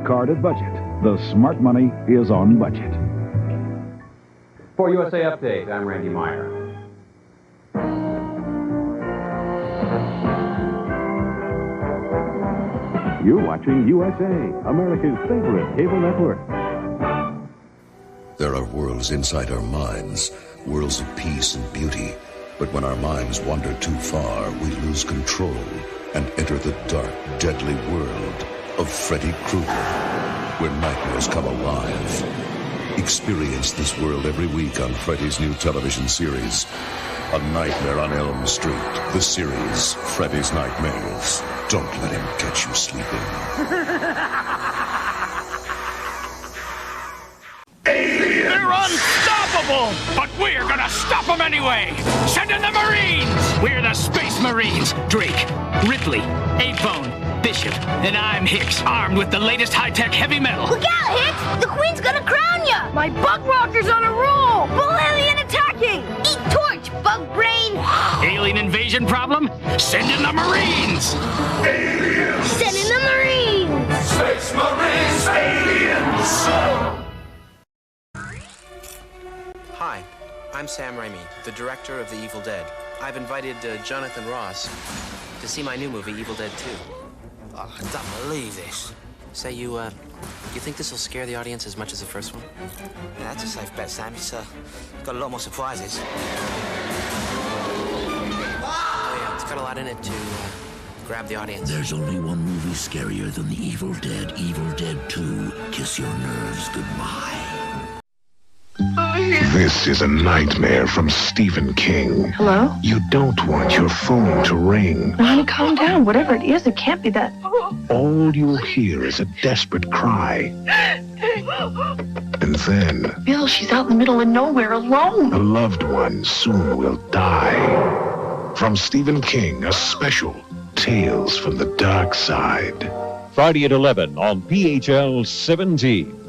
Carded Budget. The smart money is on budget. For USA Update, I'm Randy Meyer. You're watching USA, America's favorite cable network. There are worlds inside our minds, worlds of peace and beauty. But when our minds wander too far, we lose control and enter the dark, deadly world of Freddy Krueger, where nightmares come alive. Experience this world every week on Freddy's new television series, A Nightmare on Elm Street. The series, Freddy's Nightmares. Don't let him catch you sleeping. They're unstoppable! But we're gonna stop them anyway! Send in the Marines! We're the Space Marines. Drake, Ripley, A-Bone, Bishop, and I'm Hicks, armed with the latest high-tech heavy metal. Look out, Hicks! The Queen's gonna crown ya! My bug rocker's on a roll! Bull alien attacking! Eat torch, bug brain! Alien invasion problem? Send in the Marines! Aliens! Send in the Marines! Space Marines! Aliens! Hi, I'm Sam Raimi, the director of The Evil Dead. I've invited Jonathan Ross to see my new movie, Evil Dead 2. Oh, I don't believe this. Say, you think this will scare the audience as much as the first one? Yeah, that's a safe bet, Sam. It's got a lot more surprises. Oh, yeah, it's got a lot in it to grab the audience. There's only one movie scarier than The Evil Dead, Evil Dead 2. Kiss your nerves goodbye. This is a nightmare from Stephen King. Hello? You don't want your phone to ring. Honey, calm down. Whatever it is, it can't be that. All you'll hear is a desperate cry. And then Bill, she's out in the middle of nowhere alone. a loved one soon will die. From Stephen King, a special Tales from the Dark Side. Friday at 11 on PHL 17.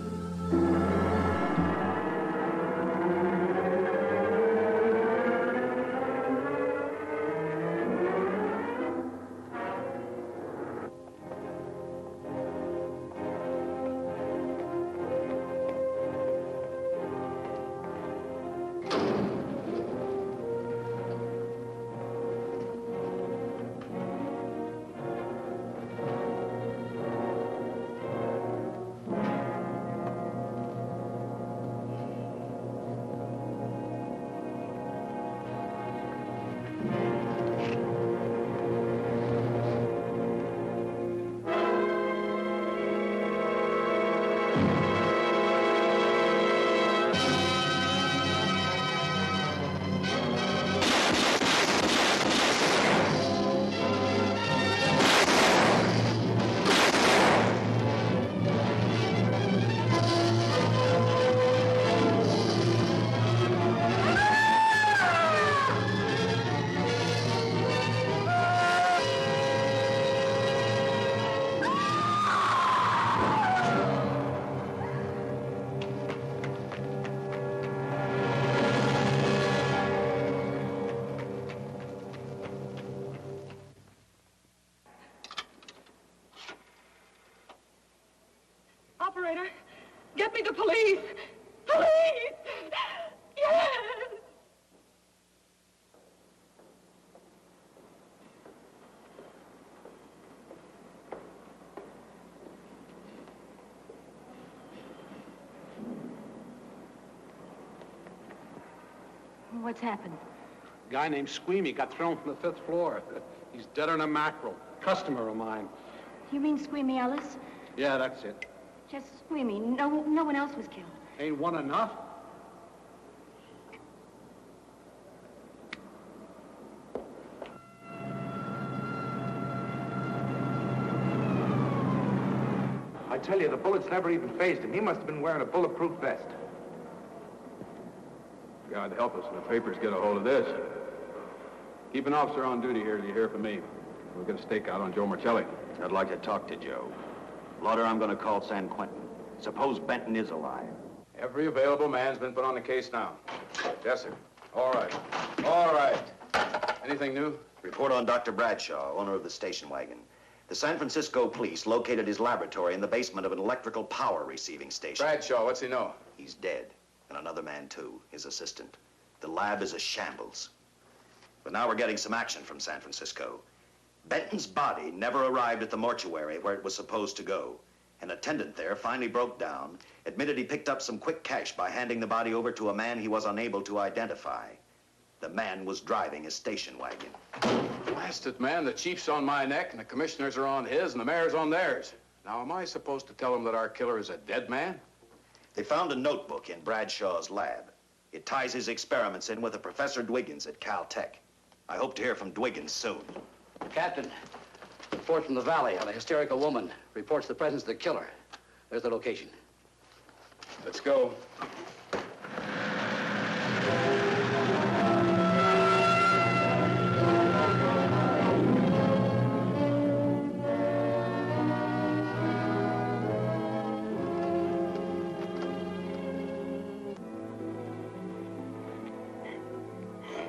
Operator, get me the police! Police! Yes! What's happened? A guy named Squeamy got thrown from the 5th floor. He's dead on a mackerel. Customer of mine. You mean Squeamy Ellis? Yeah, that's it. Just Squeamy. No one else was killed. Ain't one enough? I tell you, the bullets never even phased him. He must have been wearing a bulletproof vest. God help us when the papers get a hold of this. Keep an officer on duty here till you hear from me. We'll get a stakeout on Joe Marcelli. I'd like to talk to Joe. Lauder, I'm going to call San Quentin. Suppose Benton is alive. Every available man's been put on the case now. Yes, sir. All right. All right. Anything new? Report on Dr. Bradshaw, owner of the station wagon. The San Francisco police located his laboratory in the basement of an electrical power receiving station. Bradshaw, what's he know? He's dead. And another man, too, his assistant. The lab is a shambles. But now we're getting some action from San Francisco. Benton's body never arrived at the mortuary where it was supposed to go. An attendant there finally broke down, admitted he picked up some quick cash by handing the body over to a man he was unable to identify. The man was driving a station wagon. Blasted man, the chief's on my neck, and the commissioners are on his, and the mayor's on theirs. Now, am I supposed to tell them that our killer is a dead man? They found a notebook in Bradshaw's lab. It ties his experiments in with a Professor Dwiggins at Caltech. I hope to hear from Dwiggins soon. Captain, report from the valley on a hysterical woman. Reports the presence of the killer. There's the location. Let's go.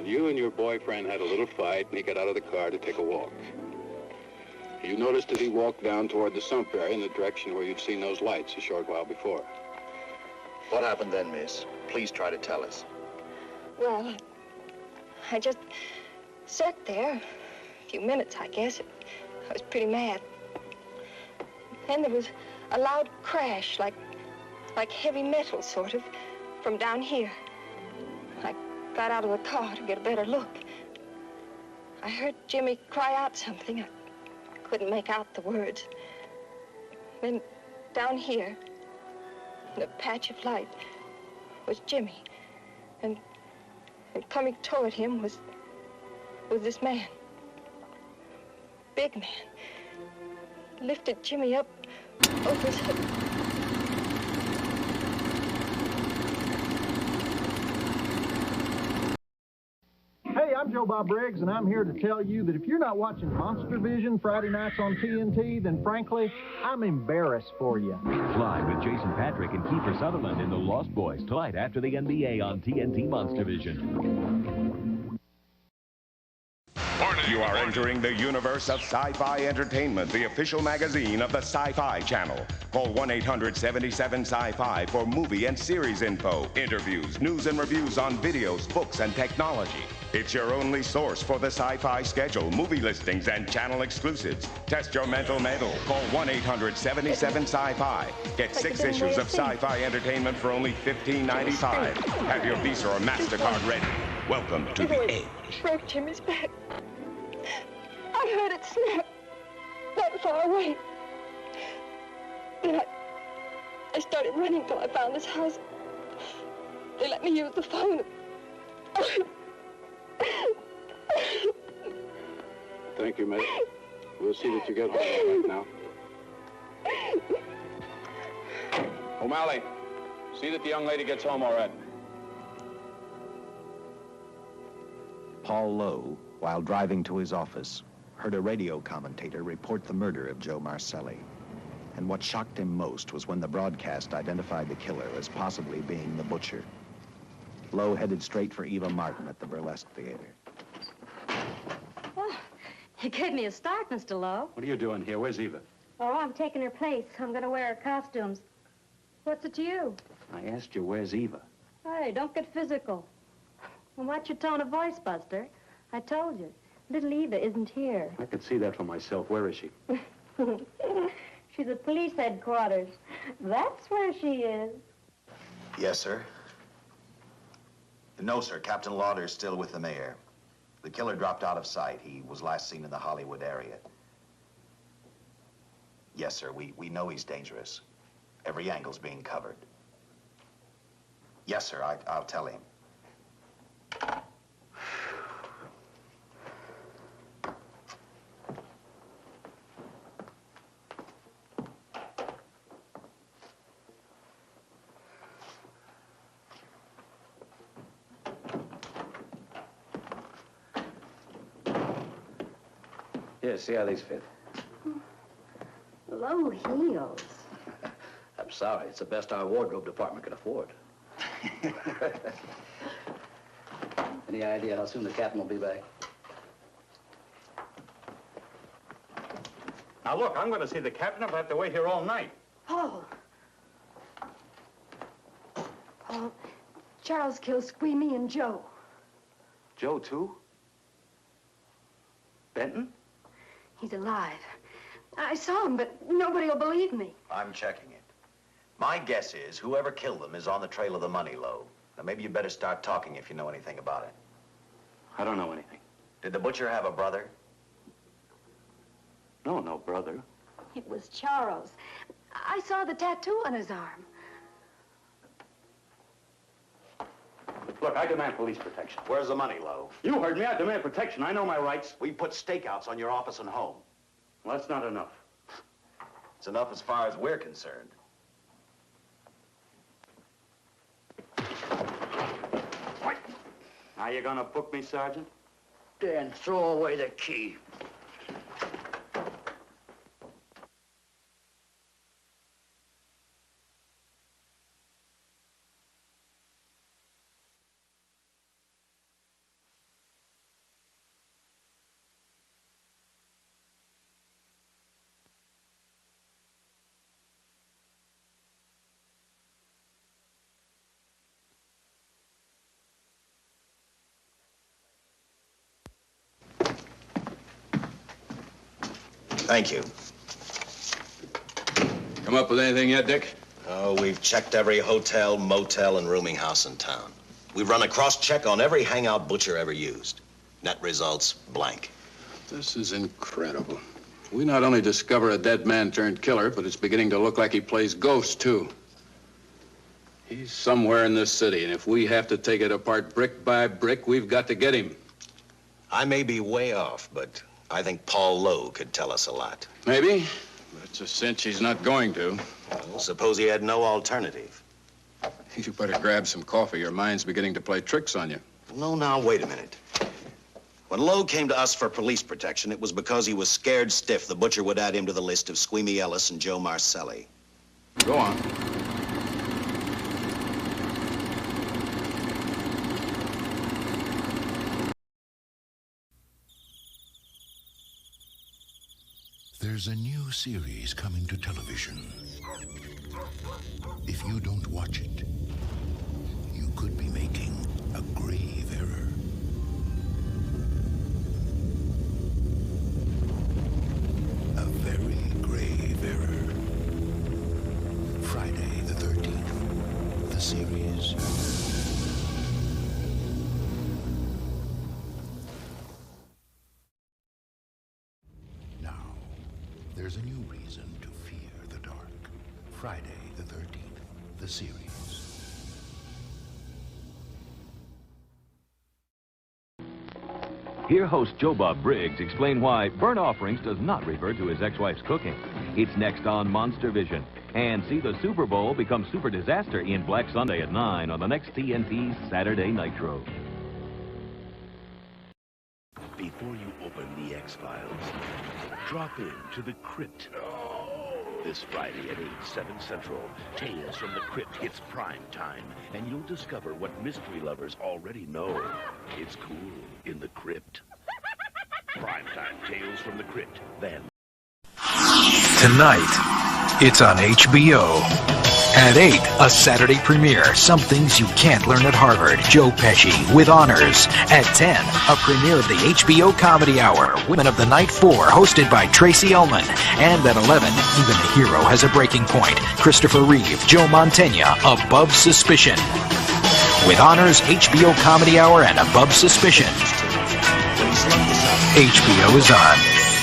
You and your boyfriend had a little fight, and he got out of the car to take a walk. You noticed that he walked down toward the sump area in the direction where you'd seen those lights a short while before. What happened then, miss? Please try to tell us. Well, I just sat there a few minutes, I guess. I was pretty mad. Then there was a loud crash, like heavy metal, sort of, from down here. I got out of the car to get a better look. I heard Jimmy cry out something. I couldn't make out the words. Then down here, in a patch of light, was Jimmy. And coming toward him was this man. Big man. Lifted Jimmy up over his head. Hey, I'm Joe Bob Briggs, and I'm here to tell you that if you're not watching Monster Vision Friday nights on TNT, then frankly, I'm embarrassed for you. Fly with Jason Patrick and Kiefer Sutherland in The Lost Boys tonight after the NBA on TNT Monster Vision. You are entering the universe of Sci-Fi Entertainment, the official magazine of the Sci-Fi Channel. Call 1-800-77-SCI-FI for movie and series info, interviews, news and reviews on videos, books, and technology. It's your only source for the sci-fi schedule, movie listings, and channel exclusives. Test your mental metal. Call 1-800-77-SCI-FI. Get 6 issues of Sci-Fi Entertainment for only $15.95. Have your Visa or MasterCard ready. Welcome to the Edge. Broke Jimmy's back. I heard it snap. Not far away. Then I started running till I found this house. They let me use the phone. Thank you, miss. We'll see that you get home right now. O'Malley, see that the young lady gets home all right. Paul Lowe, while driving to his office, heard a radio commentator report the murder of Joe Marcelli. And what shocked him most was when the broadcast identified the killer as possibly being the butcher. Lowe headed straight for Eva Martin at the Burlesque Theater. Oh, you gave me a start, Mr. Lowe. What are you doing here? Where's Eva? Oh, I'm taking her place. I'm going to wear her costumes. What's it to you? I asked you, where's Eva? Hey, don't get physical. And watch your tone of voice, Buster. I told you, little Eva isn't here. I could see that for myself. Where is she? She's at police headquarters. That's where she is. Yes, sir. No, sir. Captain Lauder's still with the mayor. The killer dropped out of sight. He was last seen in the Hollywood area. Yes, sir. We know he's dangerous. Every angle's being covered. Yes, sir. I'll tell him. Here, see how these fit. Low heels. I'm sorry, it's the best our wardrobe department can afford. Any idea how soon the captain will be back? Now, look, I'm going to see the captain if I have to wait here all night. Paul. Paul, Charles killed Squeamy and Joe. Joe, too? Benton? He's alive. I saw him, but nobody will believe me. I'm checking it. My guess is whoever killed them is on the trail of the money, Lowe. Now, maybe you better start talking if you know anything about it. I don't know anything. Did the butcher have a brother? No, no brother. It was Charles. I saw the tattoo on his arm. Look, I demand police protection. Where's the money, Lowe? You heard me. I demand protection. I know my rights. We put stakeouts on your office and home. Well, that's not enough. It's enough as far as we're concerned. Now you gonna book me, Sergeant? Dan, throw away the key. Thank you. Come up with anything yet, Dick? Oh, we've checked every hotel, motel, and rooming house in town. We've run a cross-check on every hangout butcher ever used. Net results, blank. This is incredible. We not only discover a dead man turned killer, but it's beginning to look like he plays ghost, too. He's somewhere in this city, and if we have to take it apart brick by brick, we've got to get him. I may be way off, but I think Paul Lowe could tell us a lot. Maybe, but it's a cinch he's not going to. Well, suppose he had no alternative. You better grab some coffee. Your mind's beginning to play tricks on you. No, now, wait a minute. When Lowe came to us for police protection, it was because he was scared stiff the butcher would add him to the list of Squeamy Ellis and Joe Marcelli. Go on. There's a new series coming to television. If you don't watch it, you could be making a grave error. A very grave error. Friday the 13th, the series. There's a new reason to fear the dark. Friday the 13th. the series. Hear host Joe Bob Briggs explain why Burnt Offerings does not refer to his ex-wife's cooking. It's next on Monster Vision. And see the Super Bowl become Super Disaster in Black Sunday at 9 on the next TNT Saturday Nitro. Before you open the X-Files, drop in to the Crypt. This Friday at 8, 7 Central, Tales from the Crypt hits prime time, and you'll discover what mystery lovers already know. It's cool in the Crypt. Primetime Tales from the Crypt, then. Tonight, it's on HBO. At 8, a Saturday premiere, Some Things You Can't Learn at Harvard, Joe Pesci, with honors. At 10, a premiere of the HBO Comedy Hour, Women of the Night 4, hosted by Tracy Ullman. And at 11, even a hero has a breaking point, Christopher Reeve, Joe Mantegna, Above Suspicion. With honors, HBO Comedy Hour, and Above Suspicion. HBO is on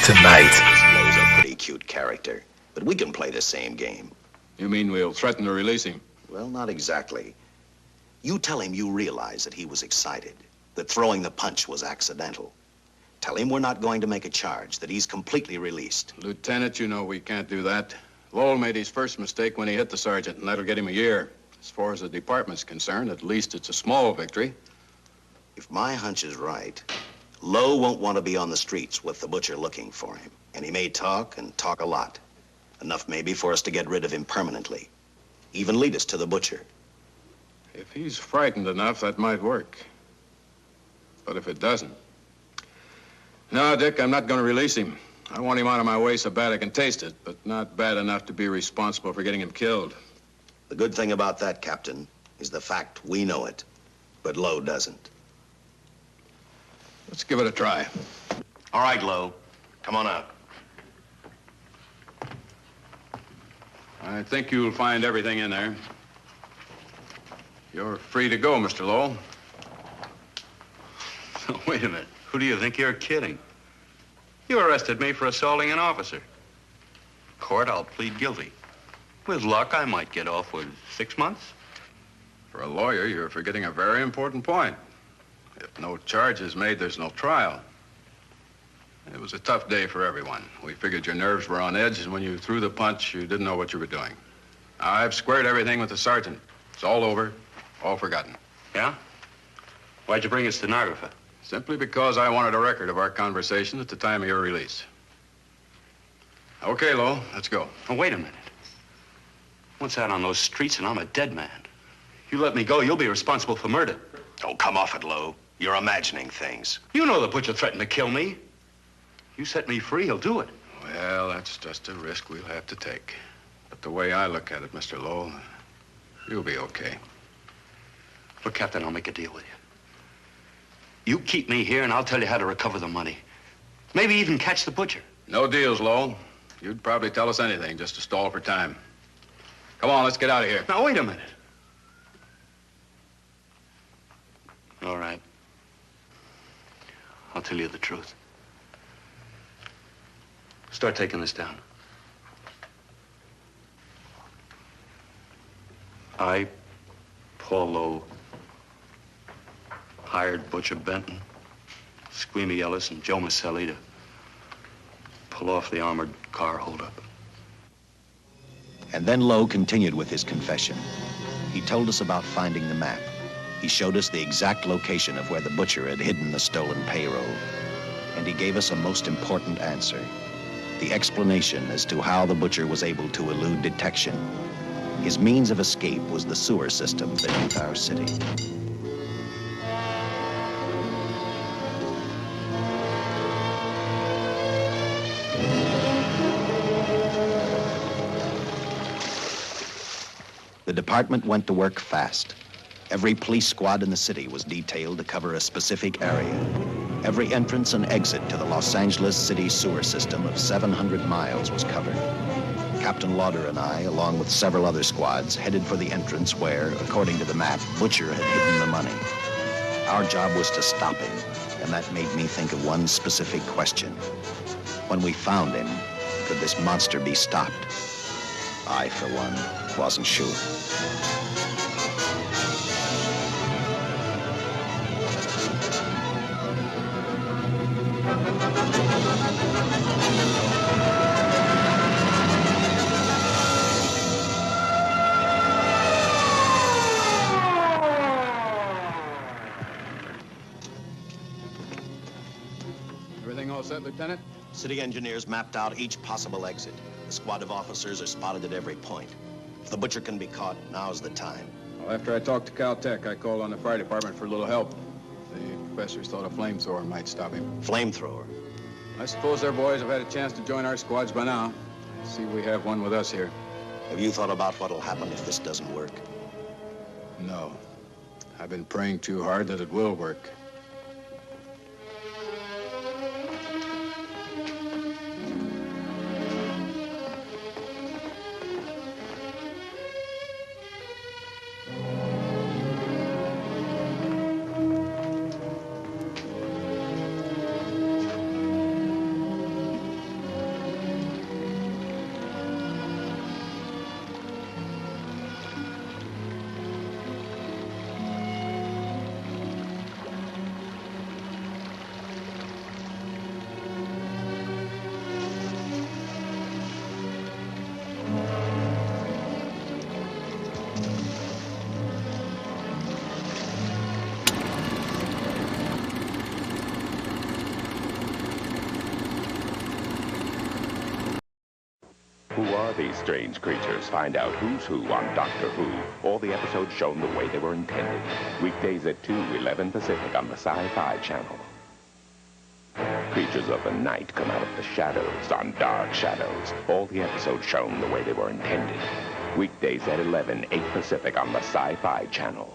tonight. Lo's a pretty cute character, but we can play the same game. You mean we'll threaten to release him? Well, not exactly. You tell him you realize that he was excited, that throwing the punch was accidental. Tell him we're not going to make a charge, that he's completely released. Lieutenant, you know we can't do that. Lowell made his first mistake when he hit the sergeant, and that'll get him a year. As far as the department's concerned, at least it's a small victory. If my hunch is right, Lowe won't want to be on the streets with the butcher looking for him. And he may talk, and talk a lot. Enough maybe for us to get rid of him permanently. Even lead us to the butcher. If he's frightened enough, that might work. But if it doesn't... No, Dick, I'm not going to release him. I want him out of my way so bad I can taste it, but not bad enough to be responsible for getting him killed. The good thing about that, Captain, is the fact we know it, but Lowe doesn't. Let's give it a try. All right, Lowe. Come on out. I think you'll find everything in there. You're free to go, Mr. Lowell. Wait a minute. Who do you think you're kidding? You arrested me for assaulting an officer. Court, I'll plead guilty. With luck, I might get off with 6 months. For a lawyer, you're forgetting a very important point. If no charge is made, there's no trial. It was a tough day for everyone. We figured your nerves were on edge, and when you threw the punch, you didn't know what you were doing. Now, I've squared everything with the sergeant. It's all over, all forgotten. Yeah? Why'd you bring a stenographer? Simply because I wanted a record of our conversation at the time of your release. Okay, Lowell, let's go. Oh, wait a minute. Once out on those streets and I'm a dead man. You let me go, you'll be responsible for murder. Oh, come off it, Lowe. You're imagining things. You know the butcher threatened to kill me. You set me free, he'll do it. Well, that's just a risk we'll have to take. But the way I look at it, Mr. Lowell, you'll be okay. Look, Captain, I'll make a deal with you. You keep me here, and I'll tell you how to recover the money. Maybe even catch the butcher. No deals, Lowell. You'd probably tell us anything just to stall for time. Come on, let's get out of here. Now, wait a minute. All right. I'll tell you the truth. Start taking this down. I, Paul Lowe, hired Butcher Benton, Squeamy Ellis, and Joe Maselli to pull off the armored car holdup. And then Lowe continued with his confession. He told us about finding the map. He showed us the exact location of where the butcher had hidden the stolen payroll. And he gave us a most important answer. The explanation as to how the butcher was able to elude detection. His means of escape was the sewer system beneath our city. The department went to work fast. Every police squad in the city was detailed to cover a specific area. Every entrance and exit to the Los Angeles city sewer system of 700 miles was covered. Captain Lauder and I, along with several other squads, headed for the entrance where, according to the map, Butcher had hidden the money. Our job was to stop him, and that made me think of one specific question. When we found him, could this monster be stopped? I, for one, just wasn't sure. Everything all set, Lieutenant? City engineers mapped out each possible exit. The squad of officers are spotted at every point. If the butcher can be caught, now's the time. Well, after I talked to Caltech, I called on the fire department for a little help. The professors thought a flamethrower might stop him. Flamethrower? I suppose their boys have had a chance to join our squads by now. I see we have one with us here. Have you thought about what'll happen if this doesn't work? No. I've been praying too hard that it will work. Who are these strange creatures? Find out who's who on Doctor Who. All the episodes shown the way they were intended. Weekdays at 2:11 Pacific on the Sci-Fi Channel. Creatures of the night come out of the shadows on Dark Shadows. All the episodes shown the way they were intended. Weekdays at 11, 8 Pacific on the Sci-Fi Channel.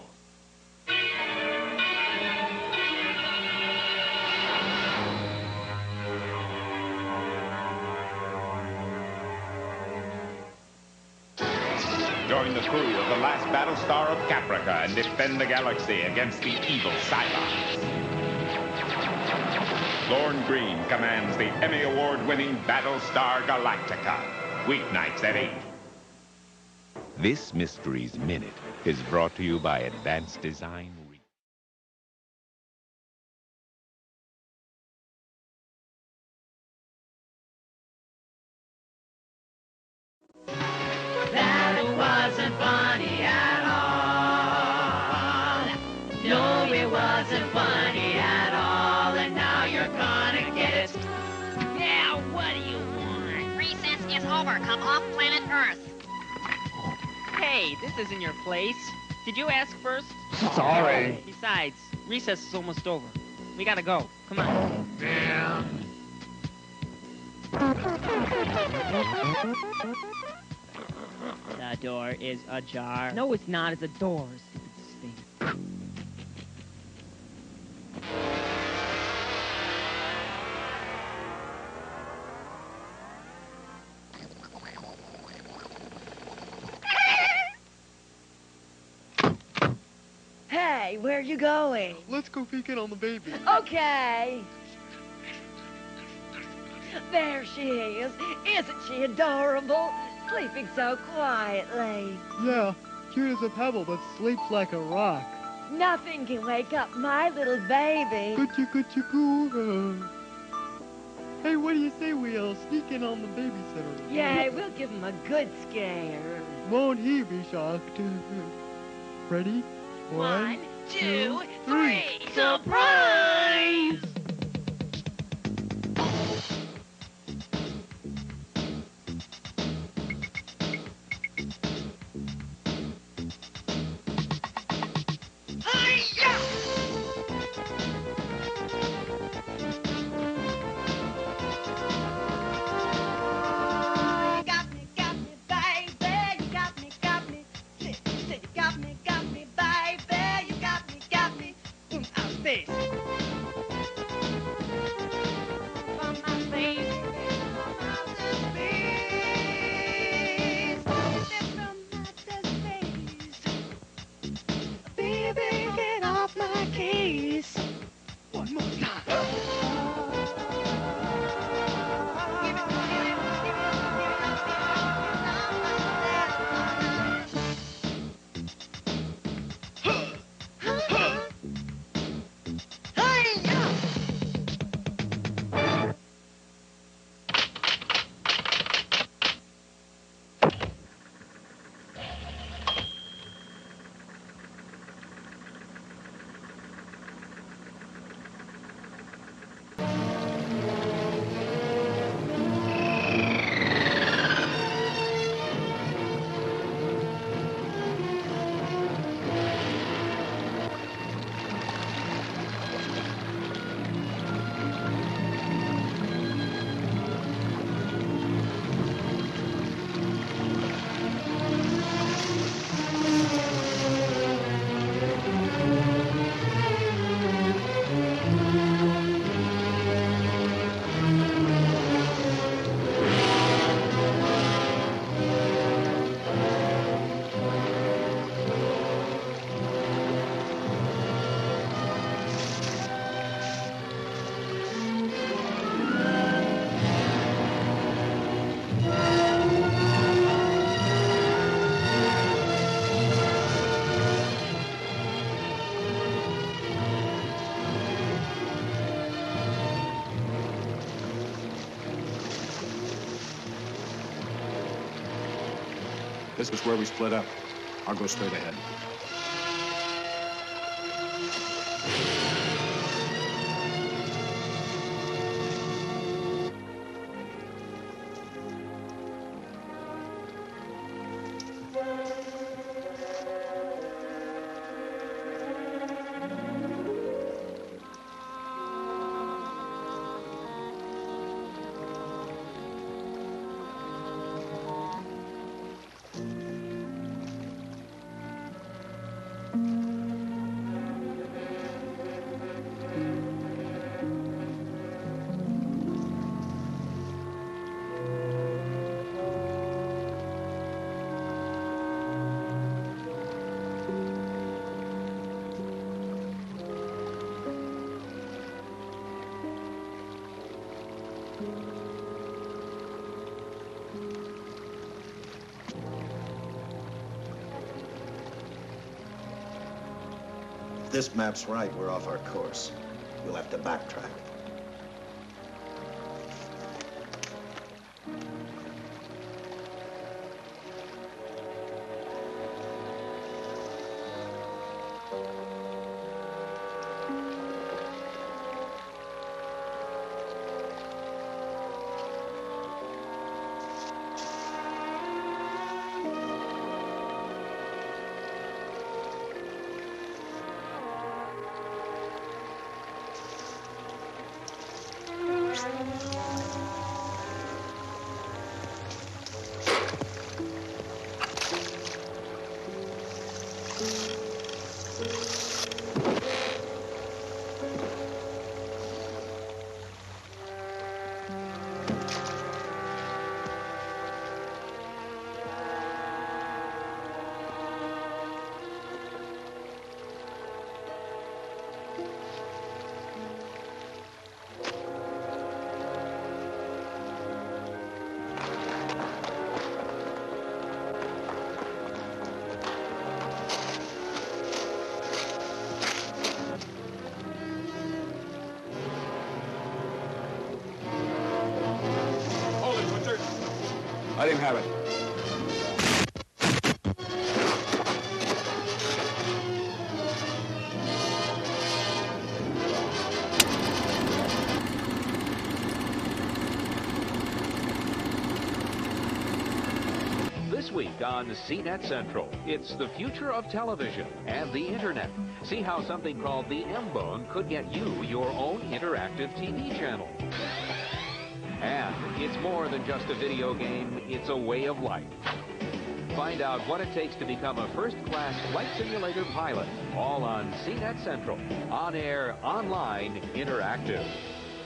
Join the crew of the last Battlestar of Caprica and defend the galaxy against the evil Cylons. Lorne Greene commands the Emmy Award-winning Battlestar Galactica. Weeknights at 8. This Mysteries Minute is brought to you by Advanced Design. That it wasn't funny at all. No, it wasn't funny at all, and now you're gonna get it. Now, what do you want? Recess is over. Come off planet Earth. Hey, this isn't your place. Did you ask first? Sorry. Besides, recess is almost over. We gotta go. Come on. Yeah. The door is ajar. No, it's not. It's a door. Stupid thing. Hey, where are you going? Let's go peek in on the baby. Okay. There she is. Isn't she adorable? Sleeping so quietly. Yeah, cute as a pebble, but sleeps like a rock. Nothing can wake up my little baby. Coochie. Hey, what do you say we sneak in on the babysitter? Yeah, we'll give him a good scare. Won't he be shocked? Ready? One, two, three. Surprise! Space. This is where we split up. I'll go straight ahead. If this map's right, we're off our course. We'll have to backtrack. Let him have it. This week on CNET Central, it's the future of television and the internet. See how something called the M-Bone could get you your own interactive TV channel. And it's more than just a video game, it's a way of life. Find out what it takes to become a first-class flight simulator pilot, all on CNET Central. On air, online, interactive.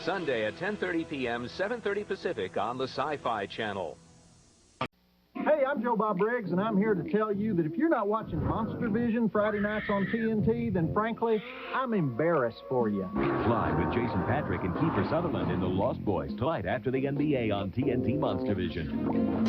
Sunday at 10:30 p.m., 7:30 Pacific on the Sci-Fi Channel. Hey, I'm Joe Bob Briggs, and I'm here to tell you that if you're not watching Monster Vision Friday nights on TNT, then frankly, I'm embarrassed for you. Live with Jason Patrick and Kiefer Sutherland in The Lost Boys tonight after the NBA on TNT Monster Vision.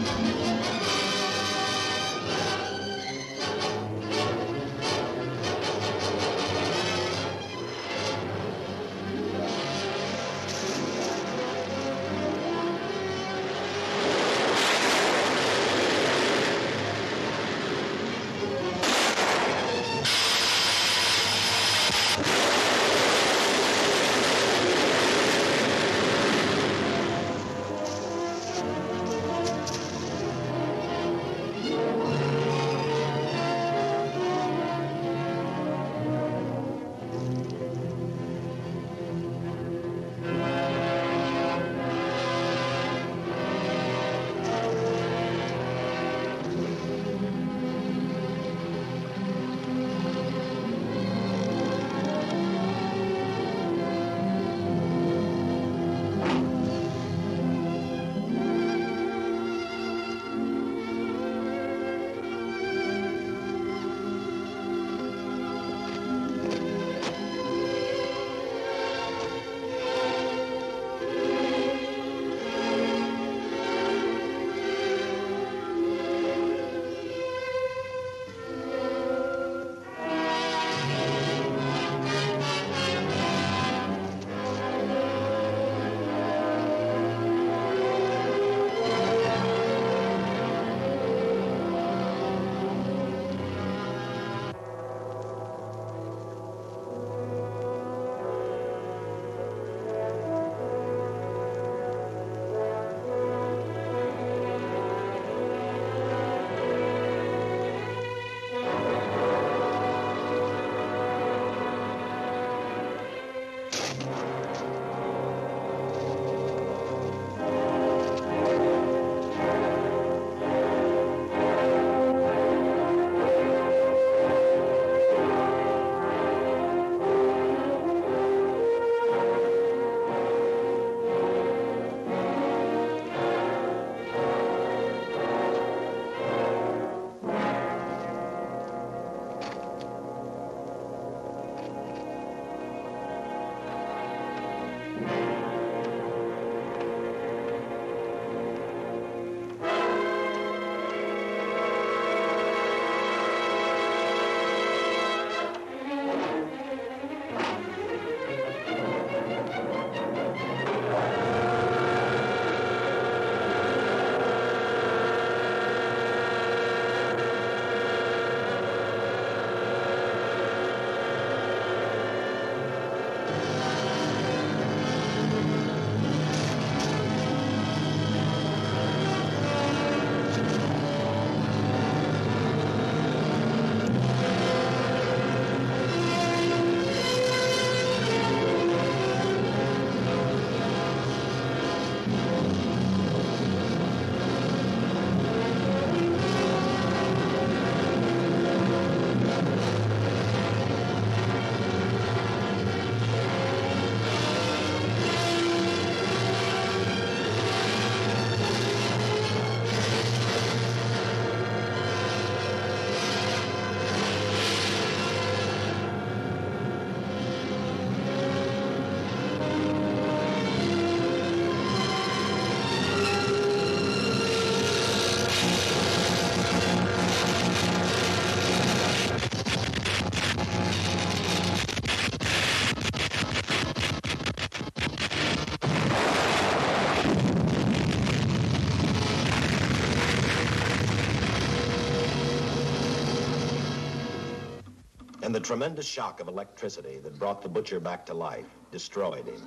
And the tremendous shock of electricity that brought the butcher back to life destroyed him.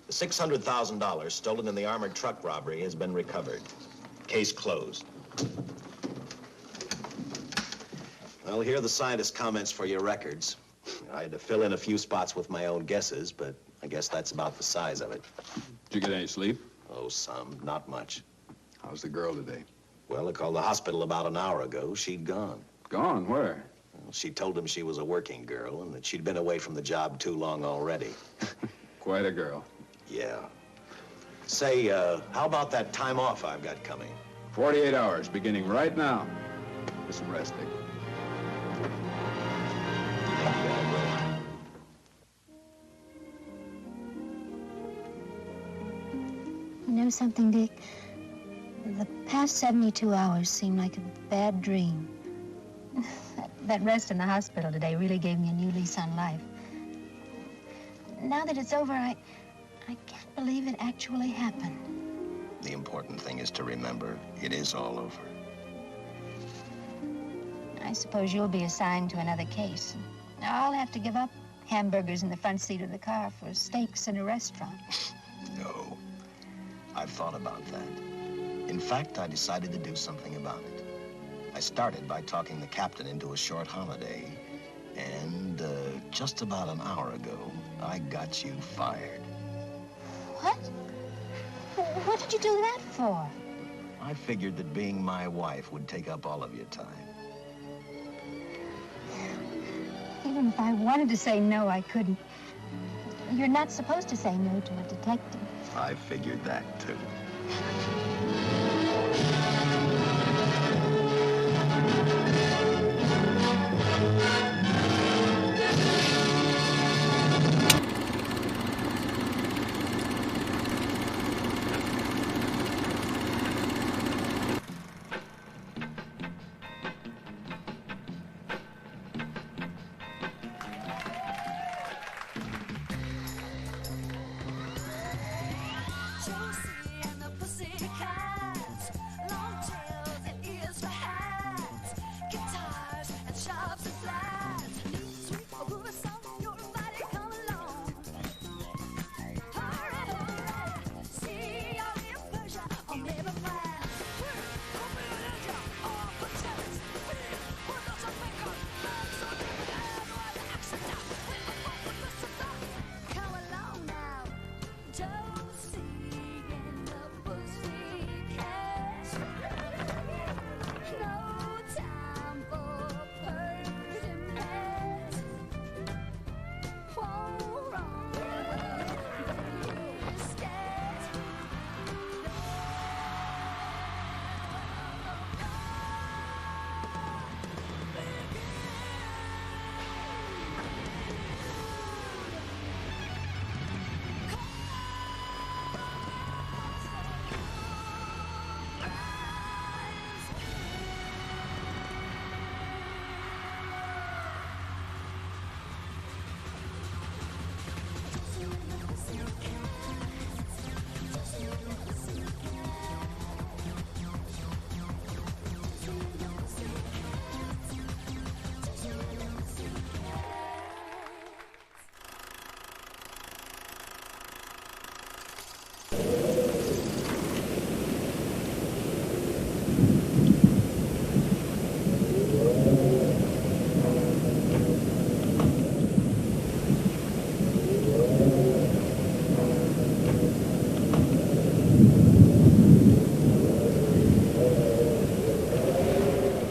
The $600,000 stolen in the armored truck robbery has been recovered. Case closed. Well, here are the scientist's comments for your records. I had to fill in a few spots with my own guesses, but I guess that's about the size of it. Did you get any sleep? Oh, some. Not much. How's the girl today? Well, I called the hospital about an hour ago. She'd gone. Gone? Where? Well, she told him she was a working girl and that she'd been away from the job too long already. Quite a girl. Yeah. Say, how about that time off I've got coming? 48 hours, beginning right now. Get some rest, Dick. You know something, Dick? The past 72 hours seem like a bad dream. That rest in the hospital today really gave me a new lease on life. Now that it's over, I can't believe it actually happened. The important thing is to remember, it is all over. I suppose you'll be assigned to another case. I'll have to give up hamburgers in the front seat of the car for steaks in a restaurant. No. I've thought about that. In fact, I decided to do something about it. I started by talking the captain into a short holiday, and just about an hour ago, I got you fired. What? What did you do that for? I figured that being my wife would take up all of your time. Even if I wanted to say no, I couldn't. You're not supposed to say no to a detective. I figured that, too.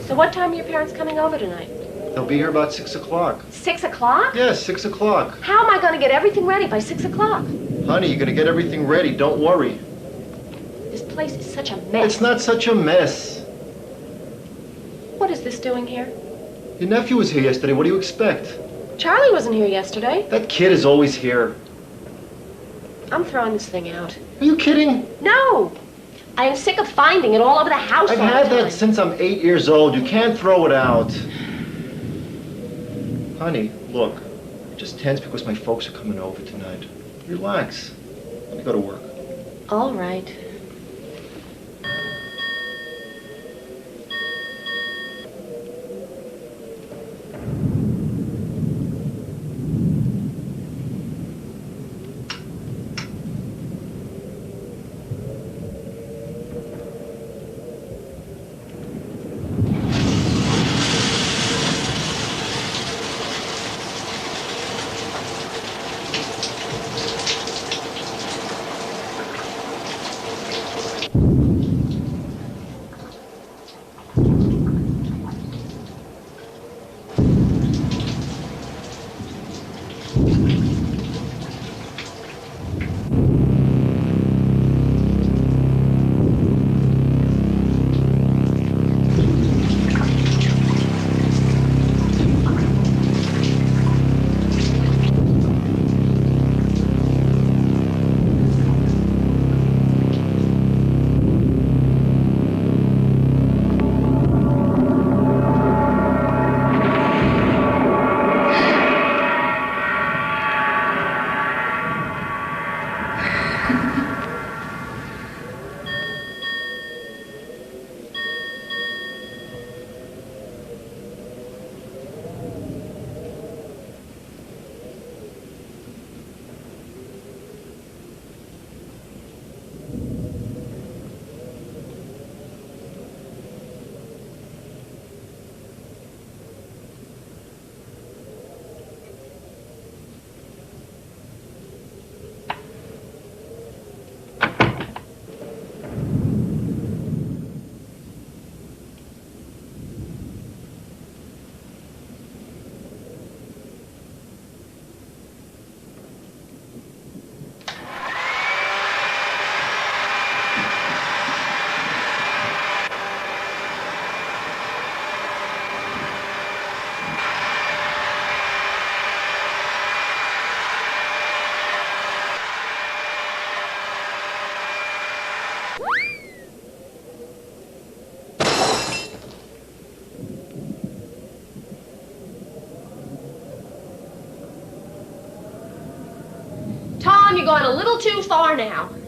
So what time are your parents coming over tonight? They'll be here about 6 o'clock. 6 o'clock? Yes, 6 o'clock. How am I going to get everything ready by 6 o'clock? Honey, you're gonna get everything ready. Don't worry. This place is such a mess. It's not such a mess. What is this doing here? Your nephew was here yesterday. What do you expect? Charlie wasn't here yesterday. That kid is always here. I'm throwing this thing out. Are you kidding? No! I am sick of finding it all over the house. I've had that since I'm 8 years old. You can't throw it out. Honey, look. I'm just tense because my folks are coming over tonight. Relax. Let me go to work. All right. gone a little too far now.